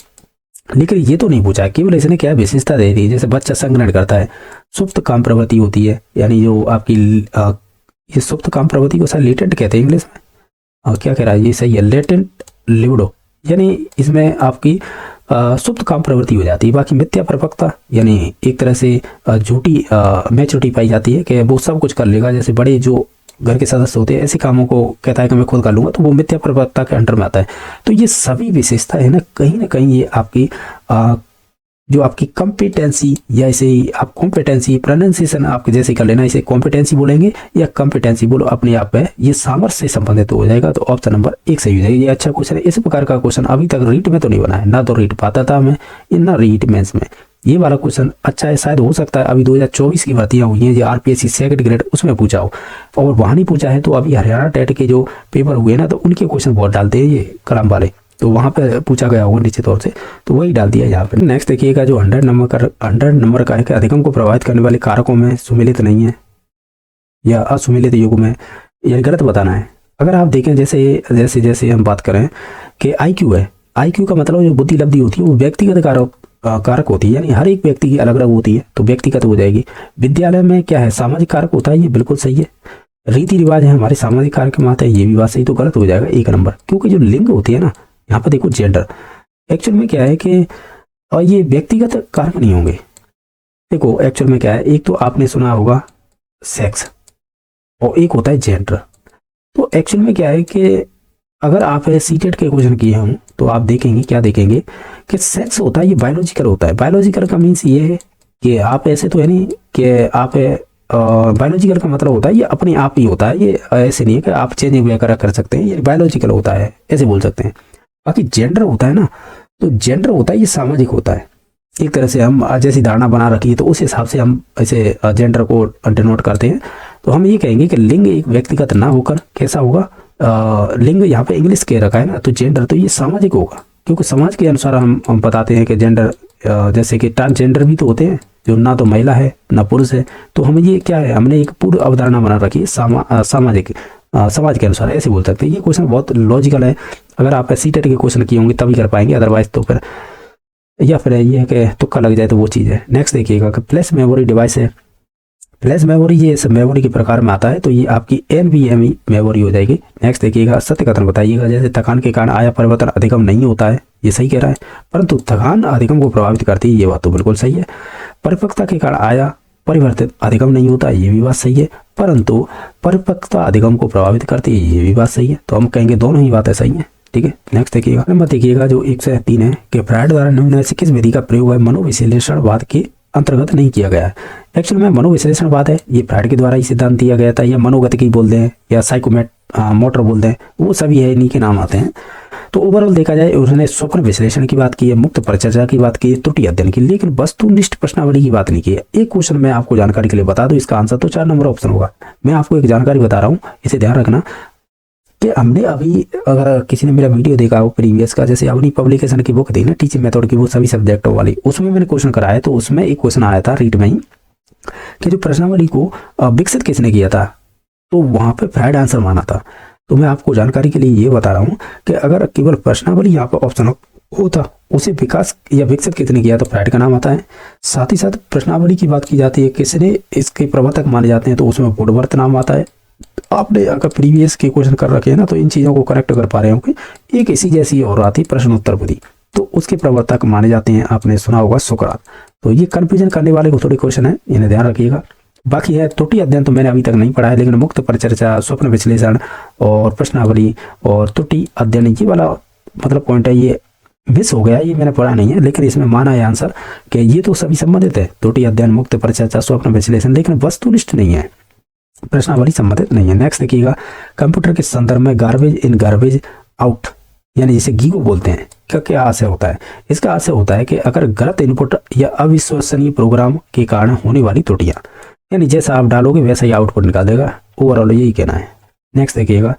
[SPEAKER 1] लेकिन ये तो नहीं पूछा, केवल इसने क्या विशेषता दे दी, जैसे बच्चा संग्रहण करता है, सुप्त काम प्रवृत्ति होती है, यानी जो आपकी ये सुप्त काम प्रवृत्ति को सर लेटेंट कहते हैं इंग्लिश में, और क्या कह रहा है ये सही है, लेटेंट लिबिडो, यानी इसमें आपकी सुप्त काम प्रवृत्ति हो जाती है। बाकी मिथ्या प्रवक्ता यानी एक तरह से झूठी मैच्योरिटी पाई जाती है कि वो सब कुछ कर लेगा, जैसे बड़े जो घर के सदस्य होते हैं ऐसे कामों को कहता है कि मैं खुद कर लूंगा, तो वो मिथ्या प्रवक्ता के अंडर में आता है। तो ये सभी विशेषता है ना कहीं ये आपकी जो आपकी कॉम्पिटेंसी, या इसे आप कॉम्पिटेंसी प्रोनाउंसिएशन आपके जैसे कर लेना, इसे कॉम्पिटेंसी बोलेंगे या कॉम्पिटेंसी बोलो, अपने आप है ये सामर्थ्य से संबंधित हो जाएगा। तो ऑप्शन नंबर 1 सही हो जाएगा। ये अच्छा क्वेश्चन है। इस प्रकार का क्वेश्चन अभी तक रीट में तो नहीं बना है, ना तो रीट पाता था मैं, ना रीट मेंस में। ये वाला क्वेश्चन अच्छा है, शायद हो सकता है अभी 2024 की भर्तियां हुई हैं जो आरपीएससी सेकंड ग्रेड उसमें पूछा हो, और वहां नहीं पूछा है तो अभी हरियाणा टेट के जो पेपर हुए ना, तो उनके क्वेश्चन बहुत डालते हैं ये कलम वाले, तो वहां पे पूछा गया होगा निश्चित तौर से, तो वही डाल दिया यहाँ पे। नेक्स्ट देखिएगा, जो 100 नंबर का है कि अधिगम को प्रभावित करने वाले कारकों में सुमेलित नहीं है या असुमेलित युग में, यह गलत बताना है। अगर आप देखें जैसे हम बात करें कि आईक्यू है, आईक्यू का मतलब जो बुद्धि लब्धि होती है वो व्यक्तिगत कारक होती है, यानी हर एक व्यक्ति की अलग अलग होती है, तो व्यक्तिगत हो जाएगी। विद्यालय में क्या है, सामाजिक कारक होता है, ये बिल्कुल सही है। रीति रिवाज है हमारे सामाजिक कारक में आते हैं, ये भी बात सही, तो गलत हो जाएगा 1 नंबर, क्योंकि जो लिंग होती है ना, यहाँ पर देखो जेंडर, एक्चुअल में क्या है कि और ये व्यक्तिगत कारक नहीं होंगे। देखो एक्चुअल में क्या है, एक तो आपने सुना होगा सेक्स और एक होता है जेंडर। तो एक्चुअल में क्या है कि अगर आप सीटेट के क्वेश्चन किए हों तो आप देखेंगे, क्या देखेंगे कि सेक्स होता है ये बायोलॉजिकल होता है। बायोलॉजिकल का मीन्स ये है कि आप ऐसे तो है नहीं कि आप बायोलॉजिकल का मतलब होता है ये अपने आप ही होता है, ये ऐसे नहीं है कि आप चेंज वगैरह कर सकते हैं, ये बायोलॉजिकल होता है, ऐसे बोल सकते हैं। बाकी जेंडर होता है ना, तो जेंडर होता है ये सामाजिक होता है। एक तरह से हम जैसी धारणा बना रखी है तो उस हिसाब से हम ऐसे जेंडर को डिनोट करते हैं। तो हम ये कहेंगे कि लिंग एक व्यक्तिगत ना होकर कैसा होगा, लिंग यहाँ पे इंग्लिश के रखा है ना, तो जेंडर तो ये सामाजिक होगा, क्योंकि समाज के अनुसार हम बताते हैं कि जेंडर, जैसे कि ट्रांसजेंडर भी तो होते हैं जो ना तो महिला है ना पुरुष है। तो हमें ये क्या है, हमने एक पूर्व अवधारणा बना रखी है सामाजिक, समाज के अनुसार, ऐसे बोल सकते हैं। ये क्वेश्चन बहुत लॉजिकल है, अगर आप सीटेट के क्वेश्चन किए होंगे तभी कर पाएंगे, अदरवाइज तो फिर या फिर ये है कि तुक्का लग जाए तो वो चीज़ है। नेक्स्ट देखिएगा कि फ्लैश मेमोरी डिवाइस है। फ्लैश मेमोरी ये सब मेमोरी के प्रकार में आता है, तो ये आपकी NVMe मेमोरी हो जाएगी। नेक्स्ट देखिएगा सत्य कथन बताइएगा। जैसे थकान के कारण आया परिवर्तन अधिगम नहीं होता है, ये सही कह रहा है, परंतु थकान अधिगम को प्रभावित करती है, ये बात तो बिल्कुल सही है। परिपक्वता के कारण आया परिवर्तित अधिगम नहीं होता, ये भी बात सही है, परंतु परिपक्वता अधिगम को प्रभावित करती है, ये भी बात सही है। तो हम कहेंगे दोनों ही बातें सही है, ठीक है। नेक्स्ट देखिएगा, नंबर देखिएगा जो 103 है कि फ्रायड द्वारा निम्न में से किस विधि का प्रयोग है मनोविश्लेषणवाद के अंतर्गत नहीं किया गया है। एक्चुअल में मनोविश्लेषणवाद है, ये फ्रायड के द्वारा ही सिद्धांत दिया गया था, या मनोगतिकी बोलते हैं या मोटर बोलते हैं, वो सभी है, इन्हीं के नाम आते हैं। तो ओवरऑल देखा जाए उसने स्वप्न विश्लेषण की बात की है, मुक्त परिचर्या की बात की है, त्रुटि अध्ययन की, लेकिन वस्तुनिष्ठ प्रश्नावली की बात नहीं की है। एक क्वेश्चन मैं आपको जानकारी के लिए बता दूं, इसका आंसर तो 4 नंबर ऑप्शन होगा। मैं आपको एक जानकारी बता रहा हूँ, इसे ध्यान रखना कि हमने अभी, अगर किसी ने मेरा वीडियो देखा हो प्रीवियस का, जैसे अपनी पब्लिकेशन की बुक थी ना टीचिंग मेथड की, वो सभी सब्जेक्टों वाली, उसमें मैंने क्वेश्चन कराया, तो उसमें एक क्वेश्चन आया था रीट में ही कि जो प्रश्नावली को विकसित किसने किया था, तो वहां पे फ्रायड आंसर माना था। तो मैं आपको जानकारी के लिए ये बता रहा हूँ कि अगर केवल प्रश्नावली यहाँ पर ऑप्शन होता, उसे विकास या विकसित किसने किया तो फ्रायड का नाम आता है। साथ ही साथ प्रश्नावली की बात की जाती है किसने इसके प्रवर्तक माने जाते हैं, तो उसमें वुडवर्थ नाम आता है। आपने अगर प्रीवियस के क्वेश्चन कर रखे हैं ना, तो इन चीज़ों को करेक्ट कर पा रहे होंगे। एक इसी जैसी और आती प्रश्न उत्तर विधि, तो उसके प्रवर्तक माने जाते हैं, आपने सुना होगा सुकरात। तो ये कंफ्यूजन करने वाले को थोड़े क्वेश्चन है, इन्हें ध्यान रखिएगा। बाकी है त्रुटि अध्ययन, तो मैंने अभी तक नहीं पढ़ा है, लेकिन मुक्त परिचर्या, स्वप्न विश्लेषण और प्रश्नावली और त्रुटि अध्ययन, ये वाला मतलब पॉइंट है, ये मिस हो गया, ये मैंने पढ़ा नहीं है, लेकिन इसमें माना है आंसर कि ये तो सभी संबंधित है, त्रुटि अध्ययन, मुक्त परिचर्या, स्वप्न विश्लेषण, लेकिन वस्तुनिष्ठ नहीं है, प्रश्नावली संबंधित नहीं है। नेक्स्ट देखिएगा, कंप्यूटर के संदर्भ में गार्बेज इन गार्बेज आउट, यानी जिसे गीगो बोलते हैं, का क्या आशय होता है। इसका आशय होता है कि अगर गलत इनपुट या अविश्वसनीय प्रोग्राम के कारण होने वाली त्रुटियां, यानी जैसा आप डालोगे वैसा ही आउटपुट निकाल देगा, ओवरऑल यही कहना है। नेक्स्ट देखिएगा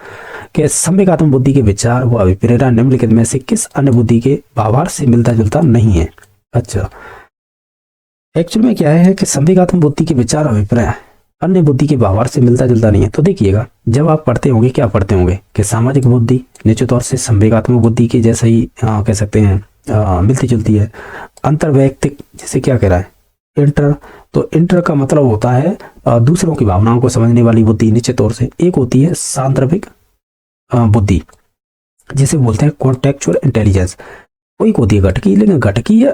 [SPEAKER 1] कि संवेगात्मक बुद्धि के विचार व अभिप्रेरणा निम्नलिखित में से किस अन्य बुद्धि के भावार्थ से मिलता जुलता नहीं है। अच्छा, एक्चुअल में क्या है कि संवेगात्मक बुद्धि के विचार अभिप्राय अन्य बुद्धि के भावार्थ से मिलता जुलता नहीं है। तो देखिएगा, जब आप पढ़ते होंगे, क्या पढ़ते होंगे कि सामाजिक बुद्धि निश्चित तौर से संवेगात्मक बुद्धि के जैसे ही कह सकते हैं, मिलती जुलती है। अंतर्वैयक्तिक, जैसे क्या कह रहा है इंटर, तो इंटर का मतलब होता है दूसरों की भावनाओं को समझने वाली बुद्धि, निश्चित तौर से। एक होती है सांदर्भिक बुद्धि, जिसे बोलते हैं कॉन्टेक्चुअल इंटेलिजेंस। वो एक होती है घटकी, लेकिन घटकी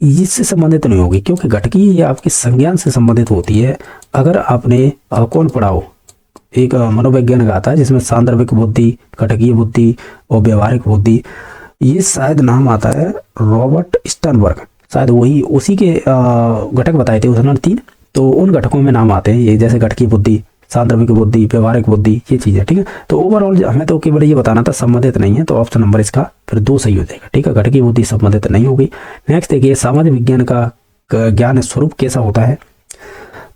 [SPEAKER 1] इससे संबंधित नहीं होगी, क्योंकि घटकी ये आपके संज्ञान से संबंधित होती है। अगर आपने कौन पढ़ा हो, एक मनोवैज्ञानिक आता है जिसमें सांदर्भिक बुद्धि, घटकीय बुद्धि और व्यवहारिक बुद्धि, ये शायद नाम आता है रॉबर्ट स्टर्नबर्ग, शायद वही उसी के घटक बताए थे उसने 3, तो उन घटकों में नाम आते हैं ये, जैसे घटकीय बुद्धि, सांदर्भिक बुद्धि, व्यवहारिक बुद्धि, ये चीज़ है, ठीक है। तो ओवरऑल हमें तो केवल ये बताना था संबंधित नहीं है, तो ऑप्शन नंबर इसका फिर 2 सही हो जाएगा, ठीक है। घटकीय बुद्धि संबंधित नहीं होगी। नेक्स्ट देखिए, सामाजिक विज्ञान का ज्ञान स्वरूप कैसा होता है,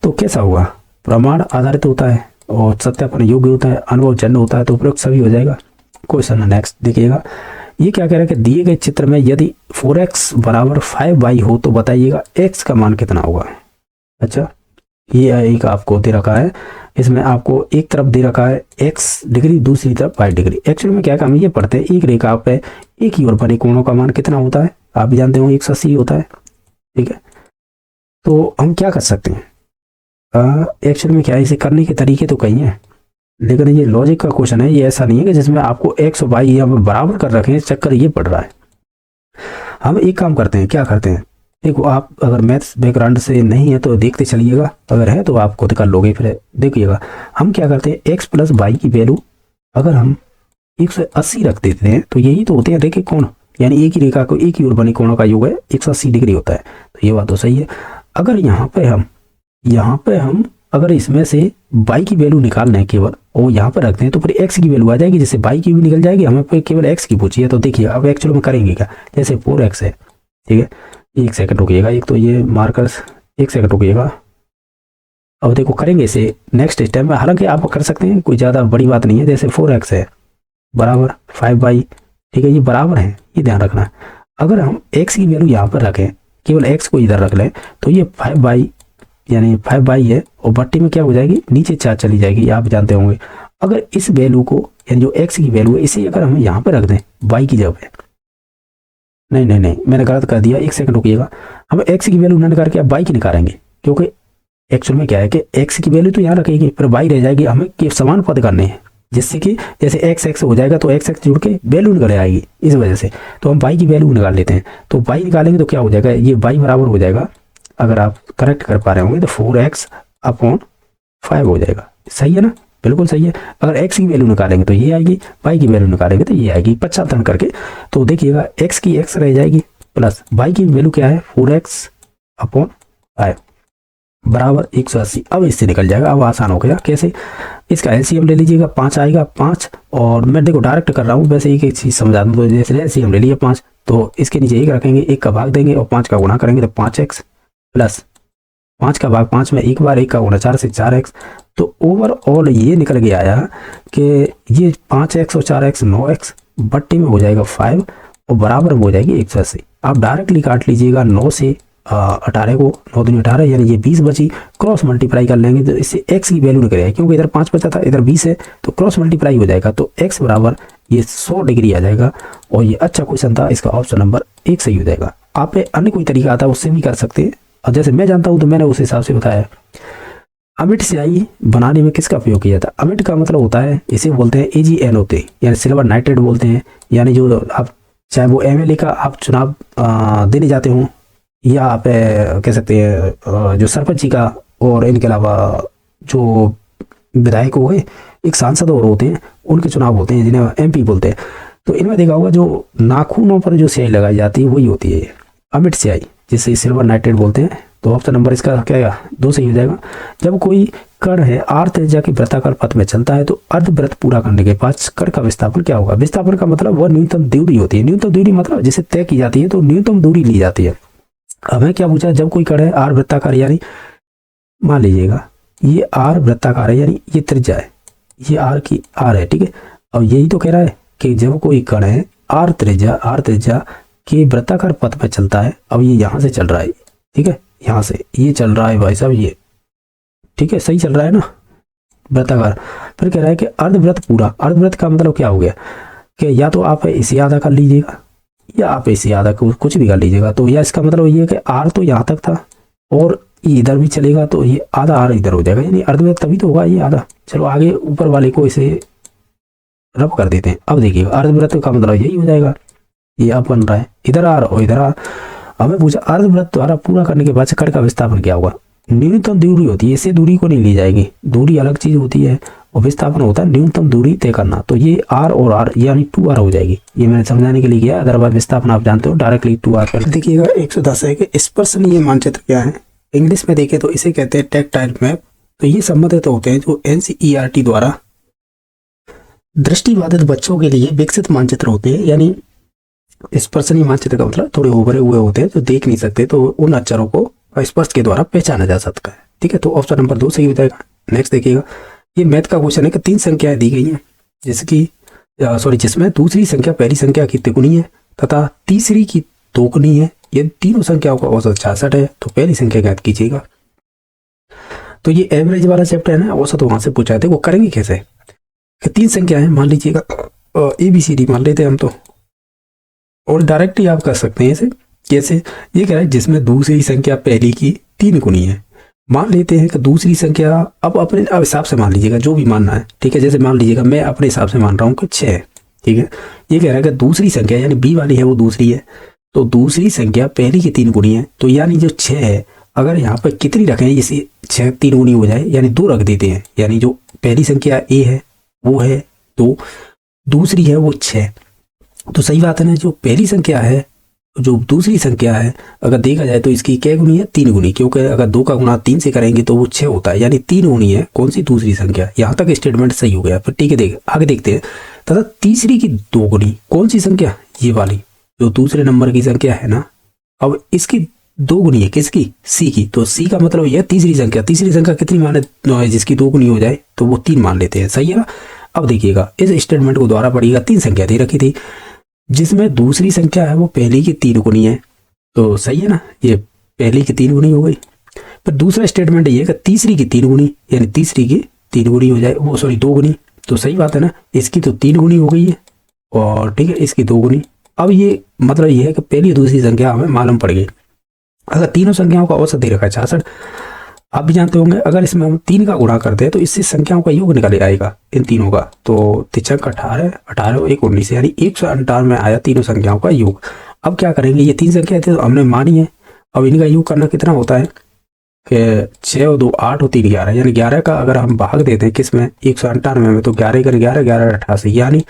[SPEAKER 1] तो कैसा होगा, प्रमाण आधारित होता है और सत्यापन योग्य होता है, अनुभवजन्य होता है, तो उपरोक्त सभी हो जाएगा। क्वेश्चन नेक्स्ट देखिएगा, ये क्या कह रहा है कि दिए गए चित्र में यदि 4x बराबर 5y हो तो बताइएगा x का मान कितना होगा। अच्छा, ये एक आपको दे रखा है, इसमें आपको एक तरफ दे रखा है x डिग्री, दूसरी तरफ y डिग्री। एक्चुअली में क्या काम, ये पढ़ते हैं एक रेखा पे एक ही ओर बने कोणों का मान कितना होता है, आप भी जानते हो 180 होता है, ठीक है। तो हम क्या कर सकते हैं, एक्चुअली में क्या, इसे करने के तरीके तो कई हैं, लेकिन ये लॉजिक का क्वेश्चन है, ये ऐसा नहीं है कि जिसमें आपको x और y यहाँ पे बराबर कर रखे हैं, चक्कर ये पड़ रहा है। हम एक काम करते हैं, क्या करते हैं, देखो आप अगर मैथ्स बैकग्राउंड से नहीं है तो देखते चलिएगा, अगर है तो आप खुद कर लोगे, फिर देखिएगा। हम क्या करते हैं, x प्लस वाई की वैल्यू अगर हम 180 रख देते हैं तो यही तो होते हैं रेखे कोण, यानी एक ही रेखा को एक ही ओर बने कोणों का योग है 180 डिग्री होता है। तो ये बात तो सही है। अगर यहाँ पे हम अगर इसमें से y की वैल्यू निकालना है केवल और यहाँ पर रखते हैं तो फिर x की वैल्यू आ जाएगी, जिससे y की भी निकल जाएगी, हमें फिर केवल x की पूछी है। तो देखिए अब एक्चुअल में करेंगे क्या, जैसे 4x है, ठीक है, एक सेकंड रुकिएगा, एक तो ये मार्कर्स, एक सेकंड रुकिएगा। अब देखो करेंगे इसे नेक्स्ट स्टेप में, हालांकि आप कर सकते हैं, कोई ज़्यादा बड़ी बात नहीं है। जैसे 4x है बराबर 5y, ठीक है, ये बराबर है, ये ध्यान रखना। अगर हम x की वैल्यू यहाँ पर रखें, केवल x को इधर रख लें, तो ये 5y यानी 5y है और बट्टी में क्या हो जाएगी, नीचे 4 चली जाएगी, आप जानते होंगे। अगर इस वैल्यू को यानी जो x की वैल्यू है इसे अगर हम यहाँ पर रख दें y की जगह पे, नहीं मैंने गलत कर दिया, एक सेकंड रुकिएगा। हम x की वैल्यू ना निकाल के अब y की निकालेंगे, क्योंकि एक्चुअल में क्या है कि x की वैल्यू तो यहाँ रखेगी पर y रह जाएगी, हमें के समान पद करने हैं, जिससे कि जैसे x हो जाएगा तो x जुड़ के वैल्यू निकल आएगी, इस वजह से तो हम y की वैल्यू निकाल लेते हैं। तो y निकालेंगे तो क्या हो जाएगा, ये y बराबर हो जाएगा, अगर आप करेक्ट कर पा रहे होंगे तो 4x अपॉन 5 हो जाएगा। सही है ना, बिल्कुल सही है। अगर x की वैल्यू निकालेंगे तो ये आएगी, y की वैल्यू निकालेंगे तो ये आएगी 55 करके। तो देखिएगा x की x रह जाएगी प्लस y की वैल्यू क्या है 4x अपॉन 5 बराबर 180। अब इससे निकल जाएगा, अब आसान हो गया। कैसे, इसका एलसीएम ले लीजिएगा, 5 आएगा 5, और मैं देखो डायरेक्ट कर रहा हूँ, वैसे एक चीज़ समझा दूँ। तो जैसे एलसीएम ले लिया 5, तो इसके नीचे 1 रखेंगे, 1 का भाग देंगे और 5 का गुणा करेंगे तो 5x प्लस 5 का भाग 5 में एक बार 1 का गुणा 4 से 4x। तो ओवरऑल ये निकल के आया कि ये 5x और 4x 9x बट्टे में हो जाएगा 5 और बराबर में हो जाएगी 180। आप डायरेक्टली काट लीजिएगा 9 से 18 को, 9 दूनी 18 यानी ये 20 बची, क्रॉस मल्टीप्लाई कर लेंगे तो इससे x की वैल्यू निकल आएगी, क्योंकि इधर 5 बचा था इधर 20 है, तो क्रॉस मल्टीप्लाई हो जाएगा तो x बराबर ये 100 डिग्री आ जाएगा। और ये अच्छा क्वेश्चन था, इसका ऑप्शन नंबर 1 सही हो जाएगा। आप अन्य कोई तरीका आता है उससे भी कर सकते हैं, और जैसे मैं जानता हूँ तो मैंने उस हिसाब से बताया। अमिट स्याही बनाने में किसका उपयोग किया जाता है, अमिट का मतलब होता है, इसे बोलते हैं AgN होते हैं, यानी सिल्वर नाइट्रेट बोलते हैं। यानी जो आप चाहे वो MLA का आप चुनाव देने जाते हो, या आप कह सकते हैं जो सरपंच जी का, और इनके अलावा जो विधायक हो गए, एक सांसद और होते हैं, उनके चुनाव होते हैं जिन्हें MP बोलते हैं। तो इनमें देखा होगा जो नाखूनों पर जो स्याही लगाई जाती है वही होती है अमिट स्याही, जिसे सिल्वर नाइट्रेट बोलते हैं। तो ऑप्शन नंबर इसका क्या है 2 सही हो जाएगा। जब कोई कण है r त्रिज्या के वृत्ताकार पथ में चलता है तो अर्धवृत्त पूरा करने के बाद कण का विस्थापन क्या होगा। विस्थापन का मतलब वह न्यूनतम दूरी होती है, न्यूनतम दूरी मतलब जिसे तय की जाती है, तो न्यूनतम दूरी ली जाती है। हमें क्या पूछा, जब कोई कण है r वृत्ताकार, यानी मान लीजिएगा ये r वृत्ताकार है, यानी ये त्रिज्या है, ये r की r है, ठीक है। और यही तो कह रहा है कि जब कोई कण है r त्रिज्या के वृत्ताकार पथ पर चलता है, अब ये यहाँ से चल रहा है, ठीक है, यहाँ से ये चल रहा है भाई साहब, ये ठीक है, सही चल रहा है ना वृत्ताकार। फिर कह रहा है कि अर्धवृत्त पूरा, अर्धवृत्त का मतलब क्या हो गया कि या तो आप इसे आधा कर लीजिएगा या आप इसे आधा कुछ भी कर लीजिएगा। तो या इसका मतलब ये है कि r तो यहाँ तक था और ये इधर भी चलेगा, तो ये आधा r इधर हो जाएगा, यानी अर्धवृत्त तभी तो होगा ये आधा। चलो आगे ऊपर वाले को इसे रब कर देते हैं। अब देखिएगा अर्धवृत्त का मतलब यही हो जाएगा, ये अब बन रहा है इधर r और इधर r। हमें पूछा अर्धवृत्त द्वारा पूरा करने के बाद कण का विस्थापन क्या होगा। न्यूनतम दूरी होती है, इससे दूरी को नहीं ली जाएगी, दूरी अलग चीज होती है और विस्थापन होता है न्यूनतम दूरी तय करना। तो ये r और r यानी 2r हो जाएगी, ये मैंने समझाने के लिए किया, अदरवाइज विस्थापन आप जानते हो डायरेक्टली 2r कर। देखिएगा 110 है कि स्पर्शनीय मानचित्र क्या है, इंग्लिश में देखें तो इसे कहते हैं टैक्टाइल मैप। तो ये संबंधित होते हैं जो NCERT द्वारा दृष्टिबाधित बच्चों के लिए विकसित मानचित्र होते हैं। यानी स्पर्शनीय मानचित्र का मतलब थोड़े उभरे हुए होते हैं जो देख नहीं सकते, तो उन अक्षरों को स्पर्श के द्वारा पहचाना जा सकता है, ठीक है। तो ऑप्शन नंबर 2 सही हो जाएगा। नेक्स्ट देखिएगा, ये मैथ का क्वेश्चन है कि 3 संख्याएं दी गई हैं जिसमें दूसरी संख्या पहली संख्या की तिगुनी है तथा तीसरी की दोगुनी है। ये तीनों संख्याओं का औसत 66 है, तो पहली संख्या ज्ञात कीजिएगा। तो ये एवरेज वाला चैप्टर है ना, औसत वहां से पूछा है। वो करेंगे कैसे, 3 संख्याएं मान लीजिएगा ABCD मान लेते हैं हम, तो और डायरेक्ट ही आप कर सकते हैं इसे। जैसे ये कह रहा है जिसमें दूसरी संख्या पहली की 3 गुनी है, मान लेते हैं कि दूसरी संख्या अब अपने हिसाब से मान लीजिएगा, जो भी मानना है, ठीक है। जैसे मान लीजिएगा मैं अपने हिसाब से मान रहा हूँ कि 6 है, ठीक है। ये कह रहा है कि दूसरी संख्या यानी B वाली है वो दूसरी है, तो दूसरी संख्या पहली की 3 गुनी है, तो यानी जो 6 है अगर यहाँ पर कितनी रखें, जैसे 6 3 गुनी हो जाए यानी 2 रख देते हैं, यानी जो पहली संख्या A है वो है 2 दूसरी है वो 6। तो सही बात है ना, जो पहली संख्या है, जो दूसरी संख्या है, अगर देखा जाए तो इसकी क्या गुनी है, 3 गुनी, क्योंकि अगर 2 का गुणा 3 से करेंगे तो वो 6 होता है, यानी 3 गुनी है कौन सी, दूसरी संख्या। यहाँ तक स्टेटमेंट सही हो गया। फिर ठीक है, आगे देखते हैं। तथा तीसरी की 2 गुनी कौन सी संख्या, ये वाली जो दूसरे नंबर की संख्या है ना, अब इसकी 2 गुनी है किसकी, सी की। तो सी का मतलब यह तीसरी संख्या। तीसरी संख्या कितनी माने, जिसकी 2 गुनी हो जाए तो वो 3 मान लेते हैं, सही है ना। अब देखिएगा, इस स्टेटमेंट को दोबारा पढ़िएगा। 3 संख्या दे रखी थी, जिसमें दूसरी संख्या है वो पहली की 3 गुनी है, तो सही है ना, ये पहली की 3 गुनी हो गई। फिर दूसरा स्टेटमेंट ये है कि तीसरी की 3 गुनी, यानी तीसरी की 3 गुनी हो जाए, वो सॉरी 2 गुनी, तो सही बात है ना, इसकी तो 3 गुनी हो गई है, और ठीक है इसकी 2 गुनी। अब ये मतलब ये है कि पहली और दूसरी संख्या हमें मालूम पड़ गई। अगर तीनों संख्याओं का औसत दे रखा है 66, आप भी जानते होंगे, अगर इसमें हम 3 का गुणा करते हैं तो इससे संख्याओं का योग निकल आएगा इन तीनों का। तो 3 18, 18 और 1 19, यानी 158 में आया तीनों संख्याओं का योग। अब क्या करेंगे, ये 3 संख्या थी तो हमने मानी है, अब इनका योग करना कितना होता है कि 6 और 2 8 और 3 11, यानी 11 का अगर हम भाग देते हैं किस में, 198 में, तो 11 कर 11 11 88, यानी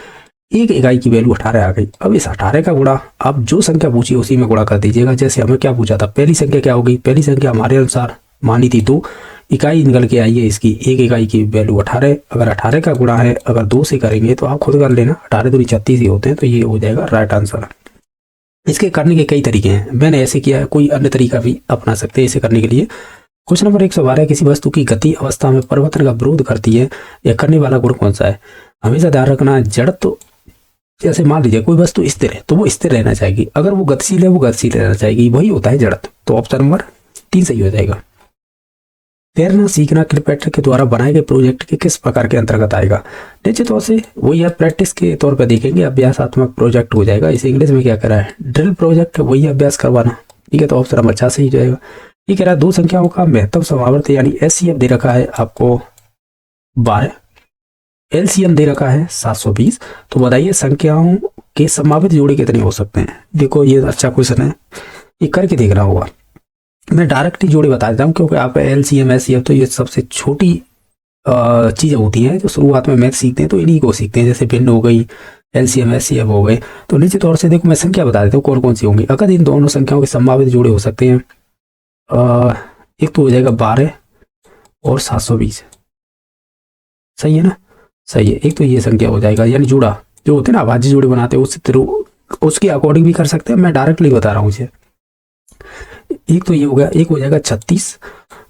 [SPEAKER 1] एक इकाई की वैल्यू 18 आ गई। अब इस 18 का गुणा, आप जो संख्या पूछी उसी में गुणा कर दीजिएगा। जैसे हमें क्या पूछा था, पहली संख्या क्या होगी, पहली संख्या हमारे अनुसार मानी थी 2, इकाई निकल के आई है इसकी, एक इकाई की वैल्यू 18। अगर 18 का गुणा है अगर 2 से करेंगे तो आप खुद कर लेना, 18 दूनी 36 ही होते हैं, तो ये हो जाएगा राइट आंसर। इसके करने के कई तरीके हैं, मैंने ऐसे किया है, कोई अन्य तरीका भी अपना सकते हैं इसे करने के लिए। क्वेश्चन नंबर 112, किसी वस्तु की गति अवस्था में परिवर्तन का विरोध करती है या करने वाला गुण कौन सा है। हमेशा ध्यान रखना, जड़त्व, जैसे मान लीजिए कोई वस्तु स्थिर है तो वो स्थिर रहना चाहेगी, अगर वो गतिशील है वो गतिशील रहना चाहेगी, वही होता है जड़त्व। तो ऑप्शन नंबर 3 सही हो जाएगा। तैरना सीखना क्लियोपेट्रा के द्वारा बनाए गए प्रोजेक्ट के किस प्रकार के अंतर्गत आएगा। निश्चित तौर से वही आप प्रैक्टिस के तौर पर देखेंगे, अभ्यासात्मक प्रोजेक्ट हो जाएगा। इसे इंग्लिश में क्या करा है, ड्रिल प्रोजेक्ट, वही अभ्यास करवाना, ठीक है। तो ऑप्शन नंबर 4 सही हो जाएगा। ये कह रहा है 2 संख्याओं का महत्तम समावर्त यानी एचसीएफ दे रखा है आपको 12, एलसीएम दे रखा है 720। तो बताइए संख्याओं के संभावित जोड़े कितने हो सकते हैं। देखो ये अच्छा क्वेश्चन है, ये करके देखना होगा। मैं डायरेक्ट ही जोड़े बता देता हूँ, क्योंकि आप एलसीएम एचसीएफ तो ये सबसे छोटी चीज़ें होती हैं जो शुरुआत में मैथ सीखते हैं, तो इन्हीं को सीखते हैं। जैसे भिन्न हो गई, एलसीएम एचसीएफ हो गए। तो निश्चित तौर से देखो मैं संख्या बता देता हूँ कौन कौन सी होंगी। अगर इन दोनों संख्याओं के संभावित जोड़े हो सकते हैं, एक तो हो जाएगा 12 और 720, सही है ना, सही है। एक तो ये संख्या हो जाएगा, यानी जोड़ा जो होते हैं ना अभाज्य जोड़े बनाते हैं उसके अकॉर्डिंग भी कर सकते हैं, मैं डायरेक्टली बता रहा हूँ इसे। एक तो ये हो गया, एक हो जाएगा 36,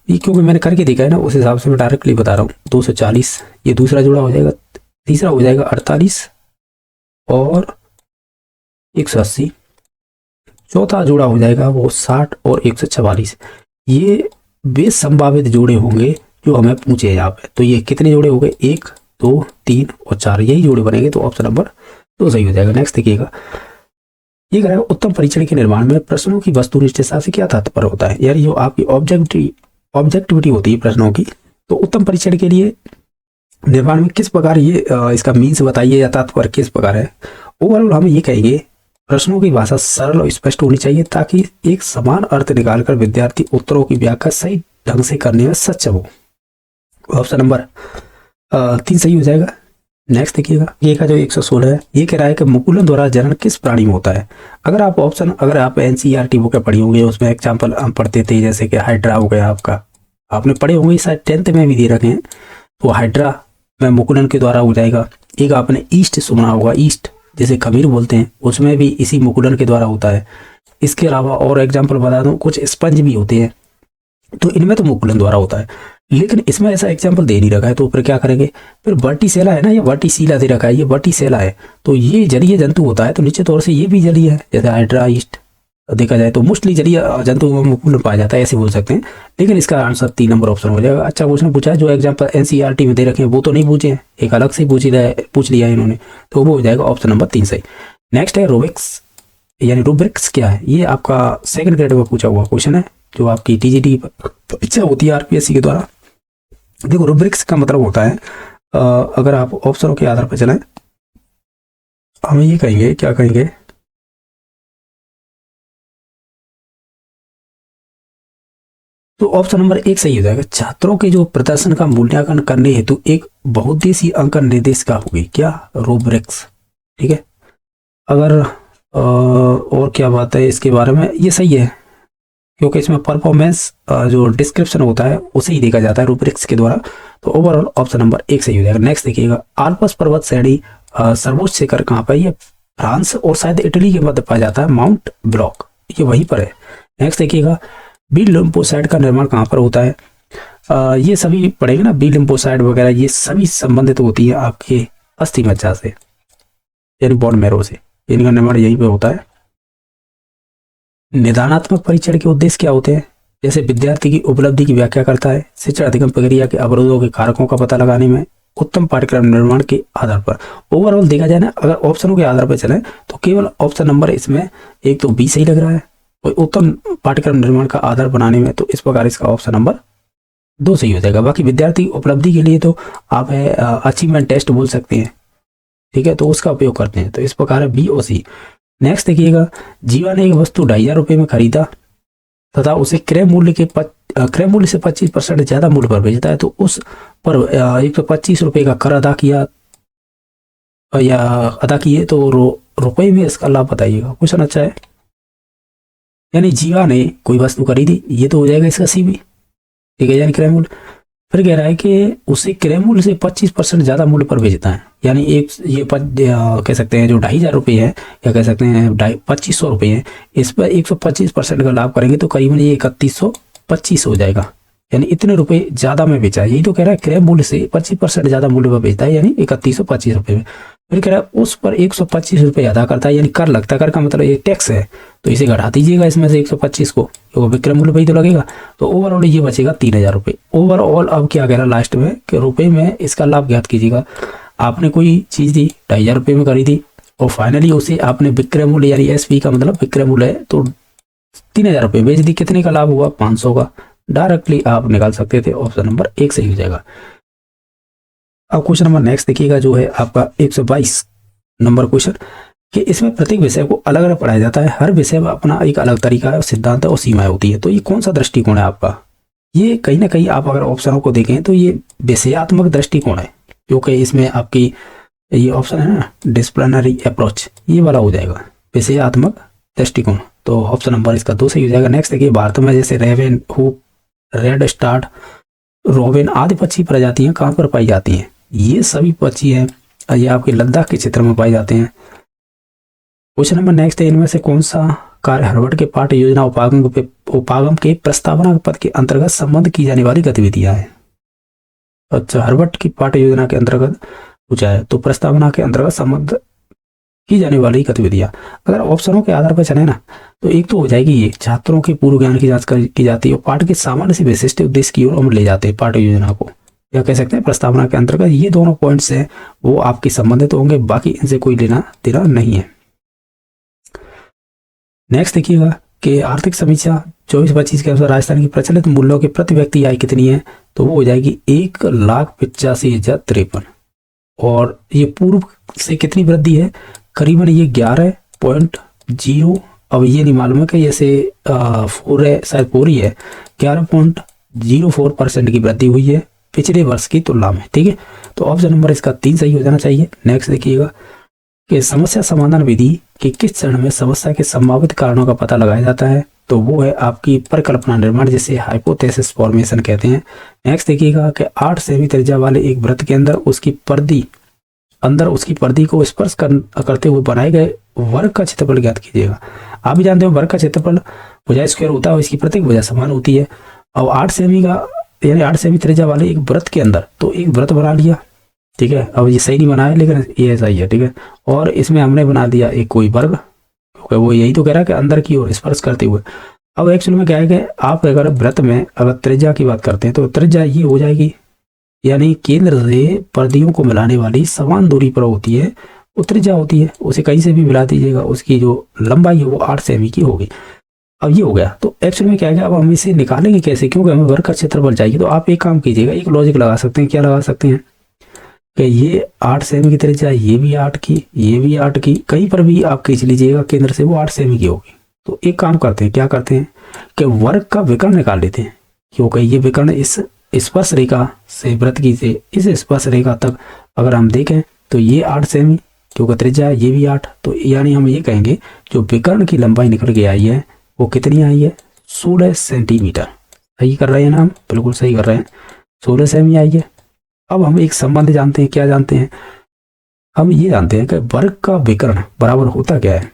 [SPEAKER 1] ये क्योंकि मैंने करके देखा है ना उस हिसाब से मैं डायरेक्टली बता रहा हूँ। 240 ये दूसरा जोड़ा हो जाएगा। तीसरा हो जाएगा 48 और 180। चौथा जोड़ा हो जाएगा वो 60 और 144। ये वे संभावित जोड़े होंगे जो हमें पूछे हैं यहाँ पे। तो ये कितने जोड़े हो गए, 1 2 3 और 4, यही जोड़े बनेंगे। तो ऑप्शन नंबर 2 सही हो जाएगा। नेक्स्ट देखिएगा, ये कह रहा है उत्तम परीक्षण के निर्माण में प्रश्नों की वस्तुनिष्ठता से क्या तात्पर्य होता है। यार जो आपकी ऑब्जेक्टिविटी होती है प्रश्नों की, तो उत्तम परीक्षण के लिए निर्माण में किस प्रकार ये इसका मीन्स बताइए या तात्पर्य किस प्रकार है। ओवरऑल हम ये कहेंगे प्रश्नों की भाषा सरल और स्पष्ट होनी चाहिए, ताकि एक समान अर्थ निकालकर विद्यार्थी उत्तरों की व्याख्या सही ढंग से करने में सक्षम हो। ऑप्शन नंबर 3 सही हो जाएगा। नेक्स्ट देखिएगा, ये का जो 116 है, ये कह रहा है कि मुकुलन द्वारा जनन किस प्राणी में होता है। अगर आप एनसीईआरटी बुक पढ़ी होंगे, उसमें एग्जाम्पल हम पढ़ते थे, जैसे कि हाइड्रा हो गया, आपका आपने पढ़े होंगे, शायद 10th में भी दे रखे हैं। तो हाइड्रा में मुकुलन के द्वारा हो जाएगा। एक आपने ईस्ट सुना होगा, ईस्ट जैसे खमीर बोलते हैं, उसमें भी इसी मुकुलन के द्वारा होता है। इसके अलावा और एग्जाम्पल बता दूं, कुछ स्पंज भी होते हैं, तो इनमें तो मुकुलन द्वारा होता है, लेकिन इसमें ऐसा एग्जाम्पल दे नहीं रखा है। तो फिर क्या करेंगे, फिर वर्टिसेला है ना, ये वर्टिसीला दे रखा है, ये वर्टिसेला है, तो ये जलीय जंतु होता है। तो निश्चित तौर से ये भी जलीय है, जैसे हाइड्रा ईस्ट देखा जाए तो मोस्टली जलीय जंतु में मुकुलन पाया जाता है, ऐसे बोल सकते हैं। लेकिन इसका आंसर 3 नंबर ऑप्शन हो जाएगा। अच्छा क्वेश्चन पूछा है, जो एग्जाम्पल एनसीईआरटी में दे रखे हैं वो तो नहीं पूछे हैं, एक अलग से पूछ लिया है इन्होंने, तो वो हो जाएगा ऑप्शन नंबर 3 सही। नेक्स्ट है रूबिक्स, यानी रूब्रिक्स क्या है। ये आपका 2nd ग्रेड में पूछा हुआ क्वेश्चन है, जो आपकी टीजीटी परीक्षा होती है आरपीएससी के द्वारा। देखो रूब्रिक्स का मतलब होता है, अगर आप ऑप्शनों के आधार पर चलाएं, हम ये कहेंगे, क्या कहेंगे, तो ऑप्शन नंबर 1 सही हो जाएगा। छात्रों के जो प्रदर्शन का मूल्यांकन करने हेतु एक बहुउद्देशीय अंकन निर्देशिका होगी, क्या, रूब्रिक्स। ठीक है। अगर और क्या बात है इसके बारे में, ये सही है क्योंकि इसमें परफॉर्मेंस जो डिस्क्रिप्शन होता है उसे ही देखा जाता है रूब्रिक्स के द्वारा। तो ओवरऑल ऑप्शन नंबर 1 सही हो जाएगा। नेक्स्ट देखिएगा, आल्प्स पर्वत श्रेणी सर्वोच्च शिखर कहाँ पर है? ये फ्रांस और शायद इटली के मध्य पाया जाता है, माउंट ब्लॉक, ये वहीं पर है। नेक्स्ट देखिएगा, बी लिम्फोसाइट का निर्माण कहाँ पर होता है? ये सभी पढ़ेंगे ना, बी लिम्फोसाइट वगैरह, ये सभी संबंधित होती है आपके अस्थि मज्जा से, यानी बोन मैरो से। इनका निर्माण यहीं पे होता है। निदानात्मक परीक्षण के उद्देश्य क्या होते हैं? जैसे विद्यार्थी की उपलब्धि की व्याख्या करता है, शिक्षण अधिगम प्रक्रिया के अवरोधों के कारकों का पता लगाने में, उत्तम पाठ्यक्रम निर्माण के आधार पर। ओवरऑल देखा जाए ना, अगर ऑप्शनों के आधार पर चले तो केवल ऑप्शन नंबर इसमें एक तो बी सही लग रहा है, और उत्तम पाठ्यक्रम निर्माण का आधार बनाने में, तो इस प्रकार इसका ऑप्शन नंबर 2 सही हो जाएगा। बाकी विद्यार्थी उपलब्धि के लिए तो आप अचीवमेंट टेस्ट बोल सकते हैं, ठीक है, तो उसका उपयोग करते हैं, तो इस प्रकार है बी और सी। नेक्स्ट देखिएगा, जीवा ने एक वस्तु 2,500 रुपये में खरीदा तथा उसे क्रय मूल्य से 25% ज्यादा मूल्य पर बेचता है, तो उस पर 125 रुपये का कर अदा किया या अदा किए, तो रुपए में इसका लाभ बताइएगा। क्वेश्चन अच्छा है। यानी जीवा ने कोई वस्तु खरीदी, ये तो हो जाएगा इसका सी भी, ठीक है, यानी क्रय मूल्य। फिर कह रहा है कि उसे क्रय मूल्य से 25% ज्यादा मूल्य पर बेचता है, यानी कह सकते हैं जो 2,500 रुपये है, या कह सकते हैं 2,500 रुपये है, इस पर 125% का लाभ करेंगे तो करीबन ये 3,125 हो जाएगा, यानी इतने रुपए ज्यादा में बेचा है। यही तो कह रहा है, क्रय मूल्य से 25% ज्यादा मूल्य पर बेचता है, यानी 3,125 रुपये में। फिर कह रहा है उस पर 125 रुपये अदा करता है, यानी कर लगता है, कर का मतलब ये टैक्स है, तो इसे घटा दीजिएगा इसमें से 125 को, तो विक्रय मूल्य वही तो लगेगा, तो ओवरऑल ये बचेगा 3,000 रुपये। ओवरऑल अब क्या कह रहा है लास्ट में कि रुपए में इसका लाभ ज्ञात कीजिएगा। आपने कोई चीज दी 2,500 रुपये में खरीदी, और फाइनली उसे आपने विक्रय मूल्य यानी एसपी का मतलब विक्रय मूल्य है, तो 3,000 रुपये बेच दी, कितने का लाभ हुआ? 500 का। डायरेक्टली आप निकाल सकते थे, ऑप्शन नंबर 1 सही हो जाएगा। अब क्वेश्चन नंबर नेक्स्ट देखिएगा, जो है आपका 122 नंबर क्वेश्चन, कि इसमें प्रत्येक विषय को अलग अलग पढ़ाया जाता है, हर विषय में अपना एक अलग तरीका है, सिद्धांत और सीमाएं होती है, तो ये कौन सा दृष्टिकोण है आपका? ये कहीं ना कहीं आप अगर ऑप्शनों को देखें तो ये विषयात्मक दृष्टिकोण है, क्योंकि इसमें आपकी ये ऑप्शन है ना, डिसिप्लिनरी अप्रोच, ये वाला हो जाएगा विषयात्मक दृष्टिकोण, तो ऑप्शन नंबर इसका 2 सही हो जाएगा। नेक्स्ट देखिए, भारत में जैसे raven, rook, redstart, robin आदि पक्षी प्रजातियां कहाँ पर पाई जाती हैं? ये सभी पक्षी हैं, ये आपके लद्दाख के क्षेत्र में पाए जाते हैं। क्वेश्चन नंबर नेक्स्ट है, इनमें से कौन सा कार्य हार्वर्ड के पाठ्य योजना उपागम के प्रस्तावना पद के अंतर्गत संबंध की जाने वाली गतिविधियां हैं? अच्छा, हार्वर्ड की पाठ्य योजना के अंतर्गत पूछा है, तो प्रस्तावना के अंतर्गत संबंध की जाने वाली गतिविधियां, अगर ऑप्शनों के आधार पर चले ना, तो एक तो हो जाएगी ये छात्रों के पूर्व ज्ञान की जांच की जाती है, और पाठ के सामान्य से विशिष्ट उद्देश्य की ओर हम ले जाते हैं पाठ्य योजना को, या कह सकते हैं प्रस्तावना के अंतर्गत। ये दोनों पॉइंट्स हैं वो आपके संबंधित होंगे, बाकी इनसे कोई लेना देना नहीं है। नेक्स्ट देखिएगा कि आर्थिक समीक्षा 24-25 के अनुसार राजस्थान की प्रचलित मूल्यों की प्रति व्यक्ति आय कितनी है? तो वो हो जाएगी 1,85,053, और ये पूर्व से कितनी वृद्धि है? करीबन ये 11.0, अब ये नहीं मालूम है कि जैसे 4 है, शायद 4 ही है, 11.04% की वृद्धि हुई है पिछले वर्ष की तुलना में, ठीक है, तो ऑप्शन नंबर इसका 3 सही हो जाना चाहिए। नेक्स्ट देखिएगा कि समस्या समाधान विधि के किस चरण में समस्या के संभावित कारणों का पता लगाया जाता है? तो वो है आपकी परिकल्पना निर्माण, जिसे हाइपोथेसिस फॉर्मेशन कहते हैं। नेक्स्ट देखिएगा कि 8 सेमी त्रिज्या वाले एक वृत्त के अंदर उसकी परिधि को स्पर्श करते हुए बनाए गए वर्ग का क्षेत्रफल ज्ञात कीजिएगा। आप भी जानते हो वर्ग का क्षेत्रफल भुजा स्क्वायर होता है, इसकी प्रत्येक भुजा समान होती है। अब 8 सेमी का यानी 8 सेमी त्रिज्या वाले एक वृत्त के अंदर तो एक वृत्त बना लिया, ठीक है, अब ये सही नहीं बनाया लेकिन ये सही है, ठीक है, और इसमें हमने बना दिया एक कोई वर्ग, क्योंकि वो यही तो कह रहा है कि अंदर की ओर स्पर्श करते हुए। अब एक्चुअल में क्या है कि आप अगर वृत्त में अगर त्रिज्या की बात करते हैं तो त्रिज्या ये हो जाएगी, यानी केंद्र से परिधियों को मिलाने वाली समान दूरी पर होती है वो त्रिज्या होती है, उसे कहीं से भी मिला दीजिएगा, उसकी जो लंबाई है वो 8 सेमी की होगी। अब ये हो गया, तो एक्चुअल में क्या है, अब हम इसे निकालेंगे कैसे, क्योंकि हमें वर्ग का क्षेत्रफल चाहिए। तो आप एक काम कीजिएगा, एक लॉजिक लगा सकते हैं, क्या लगा सकते हैं कि ये 8 सेमी की त्रिज्या, ये भी 8 की, ये भी 8 की, कहीं पर भी आप खींच लीजिएगा केंद्र से वो 8 सेमी की होगी। तो एक काम करते हैं, क्या करते हैं कि वर्ग का विकर्ण निकाल लेते हैं, क्योंकि ये विकर्ण इस स्पर्श रेखा से वृत्त की से इस स्पर्श रेखा तक अगर हम देखें तो ये 8 सेमी क्योंकि त्रिज्या ये भी 8, तो यानी हम ये कहेंगे जो विकर्ण की लंबाई निकल के आई है वो कितनी आई है, 16 सेंटीमीटर। सही कर रहे हैं ना हम, बिल्कुल सही कर रहे हैं, 16 सेमी आई है। अब हम एक संबंध जानते हैं, क्या जानते हैं, हम ये जानते हैं कि वर्ग का विकर्ण बराबर होता क्या है।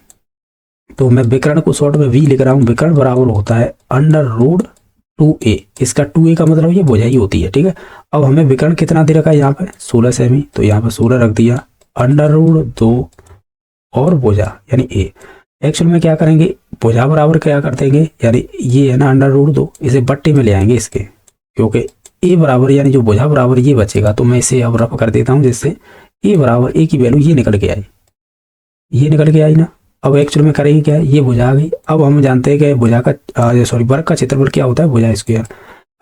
[SPEAKER 1] तो मैं विकर्ण को शॉर्ट में वी लिख रहा हूँ, विकर्ण बराबर होता है √2a। इसका 2a का मतलब ये भुजा ही होती है, ठीक है। अब हमें विकर्ण कितना दे रखा है यहाँ पे, 16 सेमी, तो यहाँ पे 16 रख दिया, √2 और भुजा यानी a। एक्चुअल में क्या करेंगे, भुजा बराबर क्या कर देंगे, यानी ये है ना √2, इसे बट्टे में ले आएंगे इसके, क्योंकि a बराबर यानी जो भुजा बराबर ये बचेगा, तो मैं इसे अब रफ कर देता हूँ, जिससे a बराबर a की वैल्यू ये निकल के आई, ये निकल के आई ना। अब एक्चुअल में करेंगे क्या, ये भुजा आ गई। अब हम जानते हैं कि भुजा का वर्ग का क्षेत्रफल क्या होता है, भुजा स्क्वायर।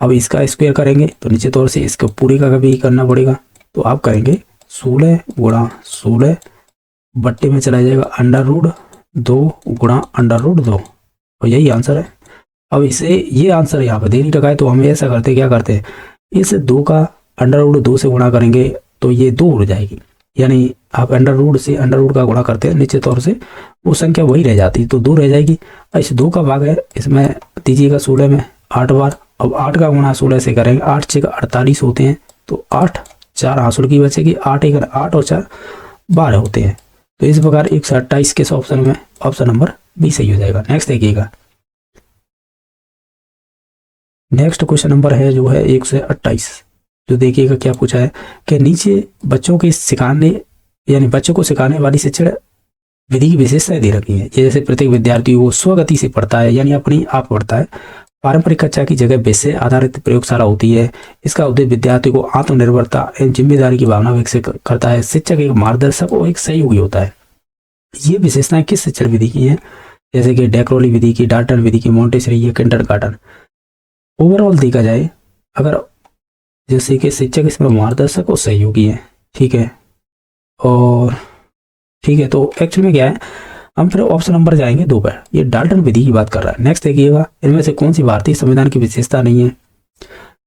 [SPEAKER 1] अब इसका स्क्वायर करेंगे तो नीचे तौर से इसको पूरे का भी करना पड़ेगा, तो आप करेंगे 16 गुणा 16 बट्टे में चला जाएगा √2 गुणा √2, और यही आंसर है। अब इसे ये आंसर यहाँ पे दे नहीं रखा है, तो हम ऐसा करते क्या करते हैं, इस 2 का √2 से गुणा करेंगे तो ये 2 हो जाएगी, यानी आप √रूट से √रूट का गुणा करते हैं, नीचे तौर से वो संख्या वही रह जाती, तो 2 रह जाएगी। इस 2 का भाग है, इसमें दीजिएगा 16 में 8 बार। अब 8 का गुणा 16 से करेंगे, 8 6 48 होते हैं, तो 8 4 हासिल की बचेगी, 8 1 8 और 4 12 होते हैं। तो इस प्रकार 128 के ऑप्शन में ऑप्शन नंबर बी सही हो जाएगा। नेक्स्ट देखिएगा, नेक्स्ट क्वेश्चन नंबर है जो है 128, जो देखिएगा क्या पूछा है कि नीचे बच्चों के सिखाने यानी बच्चों को सिखाने वाली शिक्षण विधि की विशेषताएं दे रखी है। जैसे प्रत्येक विद्यार्थी वो स्वगति से पढ़ता है, यानी अपनी आप पढ़ता है। पारंपरिक कक्षा की जगह विषय आधारित प्रयोगशाला होती है। इसका उद्देश्य विद्यार्थी को आत्मनिर्भरता एवं जिम्मेदारी की भावना विकसित करता है। शिक्षक एक मार्गदर्शक और एक सहयोगी होता है। ये विशेषताएं किस शिक्षण विधि की हैं, जैसे कि डेक्रोली विधि की, डाल्टन विधि की, मोंटेसरी या किंडरगार्टन। ओवरऑल देखा जाए अगर जैसे कि शिक्षक इसमें मार्गदर्शक और सहयोगी है, ठीक है, और ठीक है, तो एक्चुअल में क्या है, हम फिर ऑप्शन नंबर जाएंगे 2 पर। ये डाल्टन विधि की बात कर रहा है। नेक्स्ट देखिएगा, इनमें से कौन सी भारतीय संविधान की विशेषता नहीं है।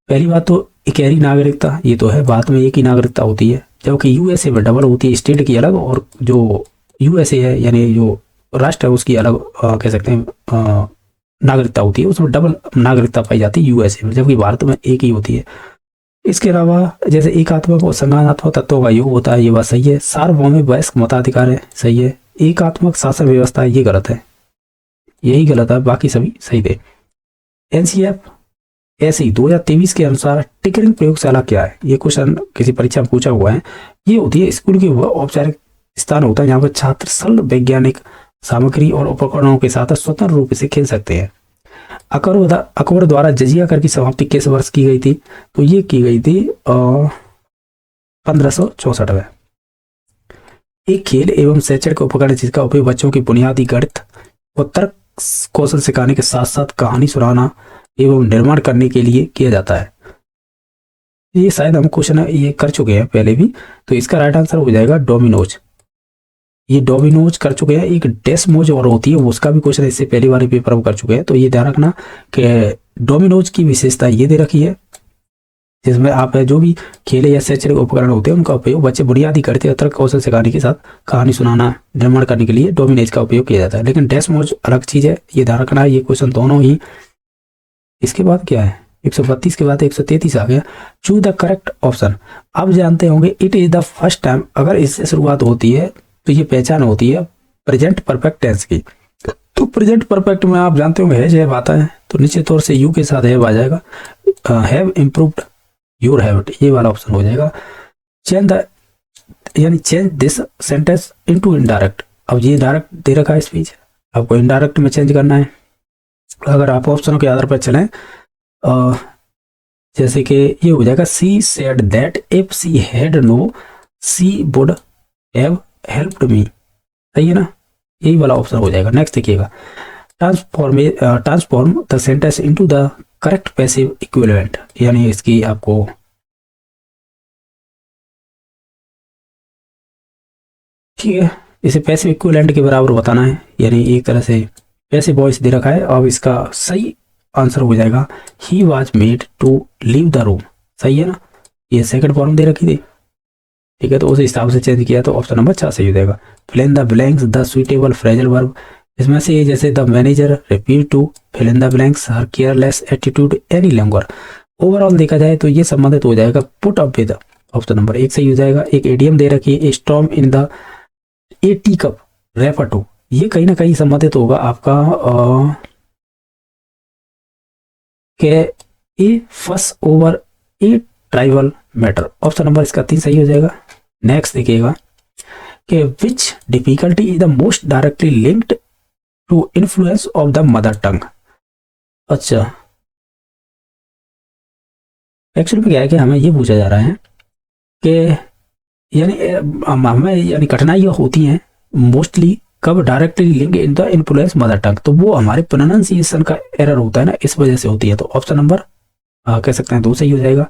[SPEAKER 1] पहली बात तो इकहरी नागरिकता, ये तो है, भारत में एक ही नागरिकता होती है, जबकि यूएसए में डबल होती है, स्टेट की अलग, और जो यूएसए है यानी जो राष्ट्र है उसकी अलग कह सकते हैं नागरिकता होती है, उसमें डबल नागरिकता पाई जाती है यूएसए में, जबकि भारत में एक ही होती है। इसके अलावा जैसे एकात्मक और संज्ञानात्मक तत्वों का योग होता है, ये बात सही है। सार्वभौमिक वयस्क मताधिकार है, सही है। एकात्मक शासन व्यवस्था है, ये गलत है, यही गलत है, बाकी सभी सही थे। एनसीएफ ऐसे ही 2023 के अनुसार टिकरिंग प्रयोगशाला क्या है, ये क्वेश्चन किसी परीक्षा में पूछा हुआ है। ये होती है स्कूल के वह औपचारिक स्थान होता है जहाँ पर छात्र सरल वैज्ञानिक सामग्री और उपकरणों के साथ स्वतंत्र रूप से खेल सकते हैं। अकबर द्वारा जजिया कर की समाप्ति किस वर्ष की गई थी, तो ये की गई थी 1564 में। एक खेल एवं शैक्षणिक उपकरण जिसका उपयोग बच्चों की बुनियादी गणित और तर्क कौशल सिखाने के साथ साथ कहानी सुनाना एवं निर्माण करने के लिए किया जाता है। ये शायद हम क्वेश्चन ये कर चुके हैं पहले भी, तो इसका राइट आंसर हो जाएगा डोमिनोज। ये डोमिनोज कर चुके हैं। एक डेस्मोज और होती है, उसका भी क्वेश्चन इससे पहली बार पेपर में कर चुके हैं, तो ये ध्यान रखना कि डोमिनोज की विशेषता ये दे रखी है, जिसमें आप जो भी खेले या शैक्षणिक उपकरण होते हैं उनका उपयोग बच्चे बुनियादी करते हैं, तर्क कौशल सिखाने के साथ कहानी सुनाना निर्माण करने के लिए डोमिनोज का उपयोग किया जाता है। लेकिन डेस्मोज अलग चीज है, ये ध्यान रखना है। ये क्वेश्चन दोनों ही। इसके बाद क्या है, 132 के बाद 133 आ गया, चूज द करेक्ट ऑप्शन। अब जानते होंगे it is the first time, अगर इससे शुरुआत होती है तो ये पहचान होती है प्रेजेंट परफेक्ट टेंस की। तो प्रेजेंट परफेक्ट में आप जानते होंगे हैव आता है, तो नीचे तौर से यू के साथ हैव आ जाएगा। हैव इम्प्रूव्ड योर हैबिट, ये वाला ऑप्शन हो जाएगा। चेंज द यानी change this sentence into indirect. अब ये डायरेक्ट दे रखा है स्पीच, आपको इनडायरेक्ट में चेंज करना है। अगर आप ऑप्शनों के आधार पर चलें, जैसे कि ये हो जाएगा she said that if she had no she would have helped me, सही है ना, यही वाला ऑप्शन हो जाएगा। नेक्स्ट देखिएगा, transform the sentence into the correct passive equivalent, यानी इसकी आपको ठीक है इसे पैसिव इक्विवेलेंट के बराबर बताना है, यानी एक तरह से पैसिव वॉइस दे रखा है। अब इसका सही आंसर हो जाएगा he was made to leave the room, सही है ना, ये सेकंड फॉर्म दे रखी थी। ठीक है, तो उस हिसाब से चेंज किया तो ऑप्शन नंबर 4 सही हो जाएगा। Fill in the blanks the suitable phrasal verb, इसमें से जैसे the manager repeat to fill in the blanks her careless attitude any longer. Overall देखा जाए तो ये संबंधित हो जाएगा put up with, option number 1 सही हो जाएगा। एक एडीएम दे रखी है storm in the a tea cup refer to, ये कहीं ना कहीं संबंधित होगा आपका के a fuss over a tribal matter, option number इसका 3 सही हो जाएगा। नेक्स्ट देखिएगा कि which difficulty is the most directly linked to influence of the mother tongue. अच्छा, एक्चुअली में क्या है कि हमें ये पूछा जा रहा है कि यानी हमें यानी कठिनाइयाँ होती हैं मोस्टली कब directly link in the influence mother tongue, तो वो हमारे प्रोनाउंसिएशन का एरर होता है ना, इस वजह से होती है। तो ऑप्शन नंबर कह सकते हैं 2 सही हो जाएगा।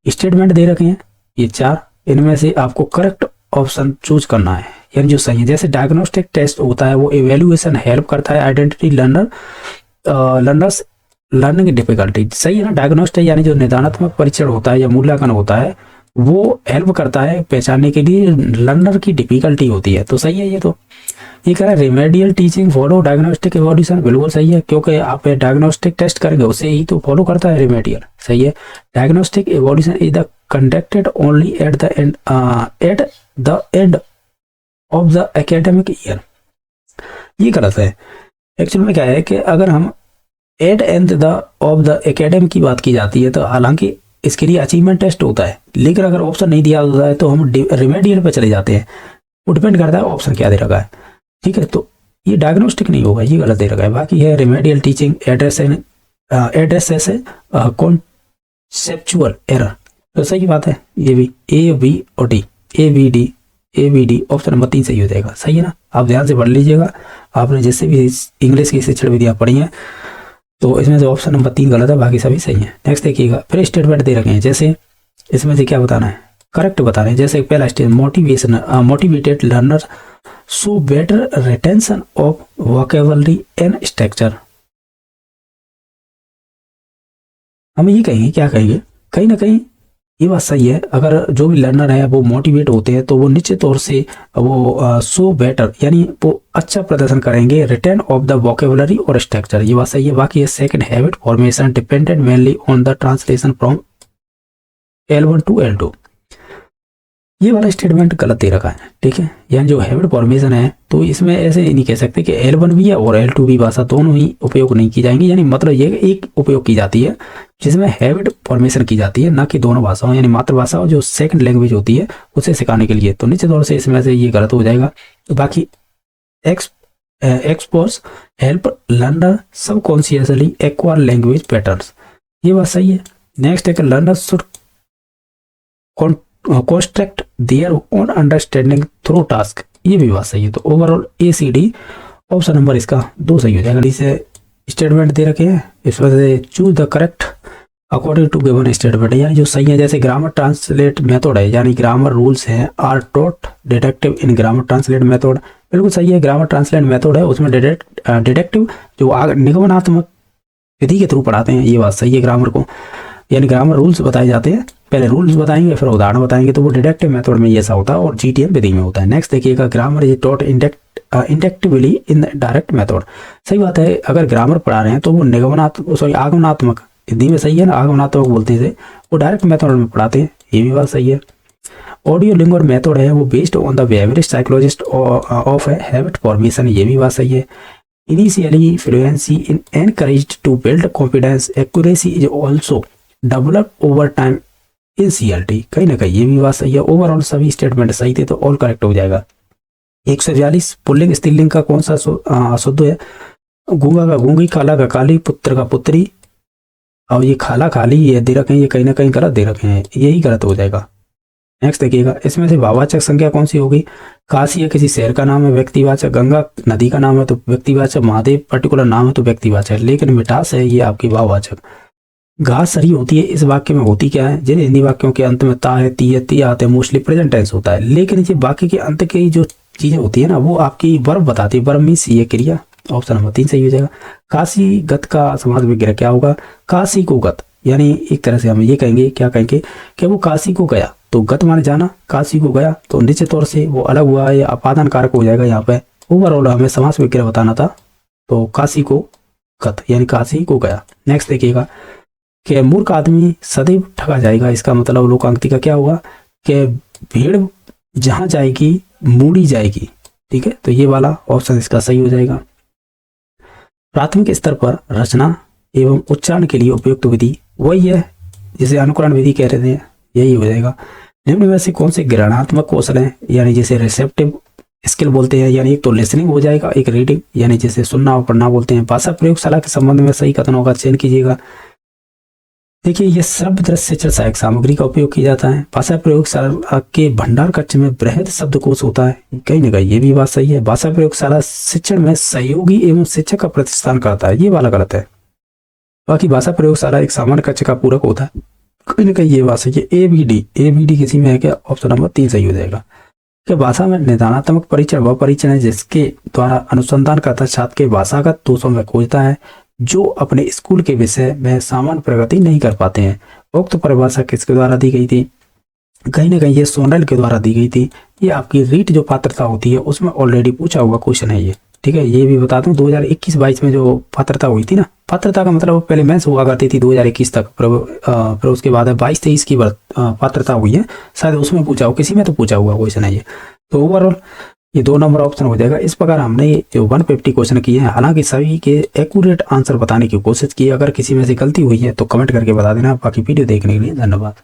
[SPEAKER 1] स्टेटमेंट दे रखे हैं ये 4, इनमें से आपको करेक्ट ऑप्शन चूज करना है यानी जो सही है। जैसे डायग्नोस्टिक टेस्ट होता है वो इवेल्युएशन हेल्प करता है आइडेंटिटी लर्नर्स लर्निंग डिफिकल्टी, सही है ना। डायग्नोस्टिक यानी जो निदानात्मक परीक्षण होता है या मूल्यांकन होता है वो हेल्प करता है पहचानने के लिए लर्नर की डिफिकल्टी होती है, तो सही है ये। तो ये कह रहा है remedial teaching follow diagnostic evolution, बिल्कुल सही है क्योंकि आप डायग्नोस्टिक टेस्ट करेंगे उससे ही तो फॉलो करता है रिमेडियल, सही है। Diagnostic evolution is the conducted only at the end of the academic year, ये गलत है। एक्चुअल में क्या है कि अगर हम at end the of the academic की बात की जाती है तो हालांकि इसके लिए अचीवमेंट टेस्ट होता है, लेकिन अगर ऑप्शन नहीं दिया होता है तो हम रिमेडियल पे चले जाते हैं, वो डिपेंड करता है ऑप्शन क्या दे रखा है, ठीक है। तो ये डायग्नोस्टिक नहीं होगा, ये गलत दे रखा है। बाकी है रिमेडियल टीचिंग एड्रेस से कॉन्सेप्चुअल एरर, तो सही बात है। ये भी ए बी और D A B D option number 3 सही हो जाएगा, सही है ना। आप ध्यान से पढ़ लीजिएगा, आपने जैसे भी इंग्लिश की शिक्षण विधियाँ पढ़ी हैं तो इसमें से ऑप्शन नंबर 3 गलत है, बाकी सभी सही है। नेक्स्ट देखिएगा, फिर स्टेटमेंट दे रखे हैं, जैसे इसमें से क्या बताना है, करेक्ट बताना है। जैसे पहला statement motivated learner so better retention of vocabulary and structure, हम ये कहेंगे, क्या कहेंगे, कहीं ना कहीं ये बात सही है। अगर जो भी लर्नर है वो मोटिवेट होते हैं तो वो निश्चित तौर से वो सो बेटर यानी वो अच्छा प्रदर्शन करेंगे रिटेन ऑफ द वोकेबलरी और स्ट्रक्चर, ये बात सही है। बाकी है second habit formation dependent mainly on the translation from L1 to L2, ये वाला स्टेटमेंट गलत दे रखा है, ठीक है। यानी जो हैबिट फॉर्मेशन है तो इसमें ऐसे नहीं कह सकते कि L1 भी है और L2 भी भाषा दोनों ही उपयोग नहीं की जाएंगी, यानी मतलब ये एक उपयोग की जाती है जिसमें हैबिट फॉर्मेशन की जाती है, ना कि दोनों भाषाओं यानी मातृभाषा और जो सेकंड लैंग्वेज होती है उसे सिखाने के लिए, तो निश्चित तौर से इसमें से ये गलत हो जाएगा। तो बाकी exposures help learner subconsciously acquire language patterns, ये बात सही है। नेक्स्ट है कि learner should construct their own understanding through task, ये भी बात सही है। तो ओवरऑल ACD ऑप्शन नंबर इसका 2 सही हो जाएगा। इसे स्टेटमेंट दे रखे हैं, इसमें से choose the correct according to given statement, यानी जो सही है। जैसे ग्रामर ट्रांसलेट मेथड है यानी ग्रामर रूल्स हैं are taught deductive in grammar translate method, बिल्कुल सही है। ग्रामर ट्रांसलेट मेथड है उसमें डिडक्टिव जो निगमनात्मक विधि के थ्रू पढ़ाते हैं, ये बात सही है। ग्रामर को यानी ग्रामर रूल्स बताए जाते हैं, पहले रूल्स बताएंगे फिर उदाहरण बताएंगे, तो वो डिडक्टिव मेथड में ये ऐसा होता है और GTM विधि में होता है। नेक्स्ट देखिएगा, grammar is taught inductively in direct method, सही बात है। अगर ग्रामर पढ़ा रहे हैं तो वो आगमनात्मक हिंदी में सही है ना, आगमनात्मक बोलते हैं, वो डायरेक्ट मेथड में पढ़ाते हैं, ये भी बात सही है। ऑडियो लिंगुअल मेथड है वो based on the behaviourist psychologist of habit formation, ये भी बात सही है। Initially fluency in encouraged to build confidence, accuracy is also develop over time in CLT, कहीं ना कहीं ये भी बात सही है। ओवरऑल सभी स्टेटमेंट सही थे तो ऑल करेक्ट हो जाएगा। 142 पुल्लिंग स्त्रीलिंग का कौन सा अशुद्ध है, गूंगा का गूंगी, काला का काली, पुत्र का पुत्री, और ये खाला खाली ये दे रखे हैं, ये कहीं ना कहीं गलत दे रखे हैं, यही गलत हो जाएगा। नेक्स्ट देखिएगा, इसमें से भाववाचक संख्या कौन सी होगी, काशी है किसी शहर का नाम है व्यक्तिवाचक, गंगा नदी का नाम है तो व्यक्तिवाचक, महादेव पर्टिकुलर नाम है तो व्यक्तिवाचक, लेकिन मिठास है ये आपकी भाववाचक। घास सरी होती है इस वाक्य में होती क्या है, जिन हिंदी वाक्यों के अंत में ता है, ती है, ती आते हैं, मोस्टली प्रेजेंट टेंस होता है, लेकिन ये वाक्य के अंत की जो चीजें होती है ना वो आपकी वर्ब बताती है, वर्ब मीन्स ये क्रिया, ऑप्शन नंबर 3 सही हो जाएगा। काशी गत का समास विग्रह क्या होगा, काशी को गत, यानी एक तरह से हम ये कहेंगे, क्या कहेंगे कि वो काशी को गया, तो गत माने जाना, काशी को गया, तो निश्चित तौर से वो अलग हुआ है या अपादान कारक हो जाएगा। यहाँ पे ओवरऑल हमें समास विग्रह बताना था, तो काशी को गत यानी काशी को गया। नेक्स्ट देखिएगा कि मूर्ख आदमी सदैव ठगा जाएगा। इसका मतलब लोकांक्ति का क्या हुआ कि भीड़ जहां जाएगी मूड़ी जाएगी। ठीक है, तो ये वाला ऑप्शन इसका सही हो जाएगा। प्राथमिक स्तर पर रचना एवं उच्चारण के लिए उपयुक्त विधि वही है जिसे अनुकरण विधि कह रहे थे, यही हो जाएगा। निम्न में से कौन से ग्रहणात्मक कौशल हैं, यानी जैसे रिसेप्टिव स्किल बोलते हैं, यानी एक तो लिसनिंग हो जाएगा, एक रीडिंग यानी जैसे सुनना और पढ़ना बोलते हैं। भाषा प्रयोगशाला के संबंध में सही कथनों का चयन कीजिएगा। देखिए, ये शब्द दृश्य शिक्षण सहायक सामग्री का उपयोग किया जाता है। भाषा प्रयोगशाला के भंडार कक्ष में बृहद शब्दकोश होता है, कहीं ना कहीं ये भी बात सही है। भाषा प्रयोगशाला शिक्षण में सहयोगी एवं शिक्षक का प्रतिष्ठान करता है, ये वाला गलत है। बाकी भाषा प्रयोगशाला एक सामान्य कक्ष का पूरक होता है, कहीं ना कहीं ये बात सही है। एबीडी किसी में है क्या, ऑप्शन नंबर 3 सही हो जाएगा। कि भाषा में निदानात्मक परीक्षण वह परीक्षण है जिसके द्वारा अनुसंधानकर्ता छात्र के भाषागत दोषों में खोजता है जो अपने स्कूल के विषय में सामान्य प्रगति नहीं कर पाते हैं। उक्त परिभाषा किसके द्वारा दी गई थी, कहीं ना कहीं ये सोनल के द्वारा दी गई थी। ये आपकी रीट जो पात्रता होती है उसमें ऑलरेडी पूछा हुआ क्वेश्चन है ये। ठीक है, ये भी बता दूं 2021-22 में जो पात्रता हुई थी ना, पात्रता का मतलब पहले मेंस हुआ करती थी 2021 तक, फिर उसके बाद 22-23 की पात्रता हुई है, शायद उसमें पूछा हो, किसी में तो पूछा हुआ क्वेश्चन है ये। तो ओवरऑल ये 2 नंबर ऑप्शन हो जाएगा। इस प्रकार हमने जो 150 क्वेश्चन किए हैं, हालांकि सभी के एक्यूरेट आंसर बताने की कोशिश की। अगर किसी में से गलती हुई है तो कमेंट करके बता देना। बाकी वीडियो देखने के लिए धन्यवाद।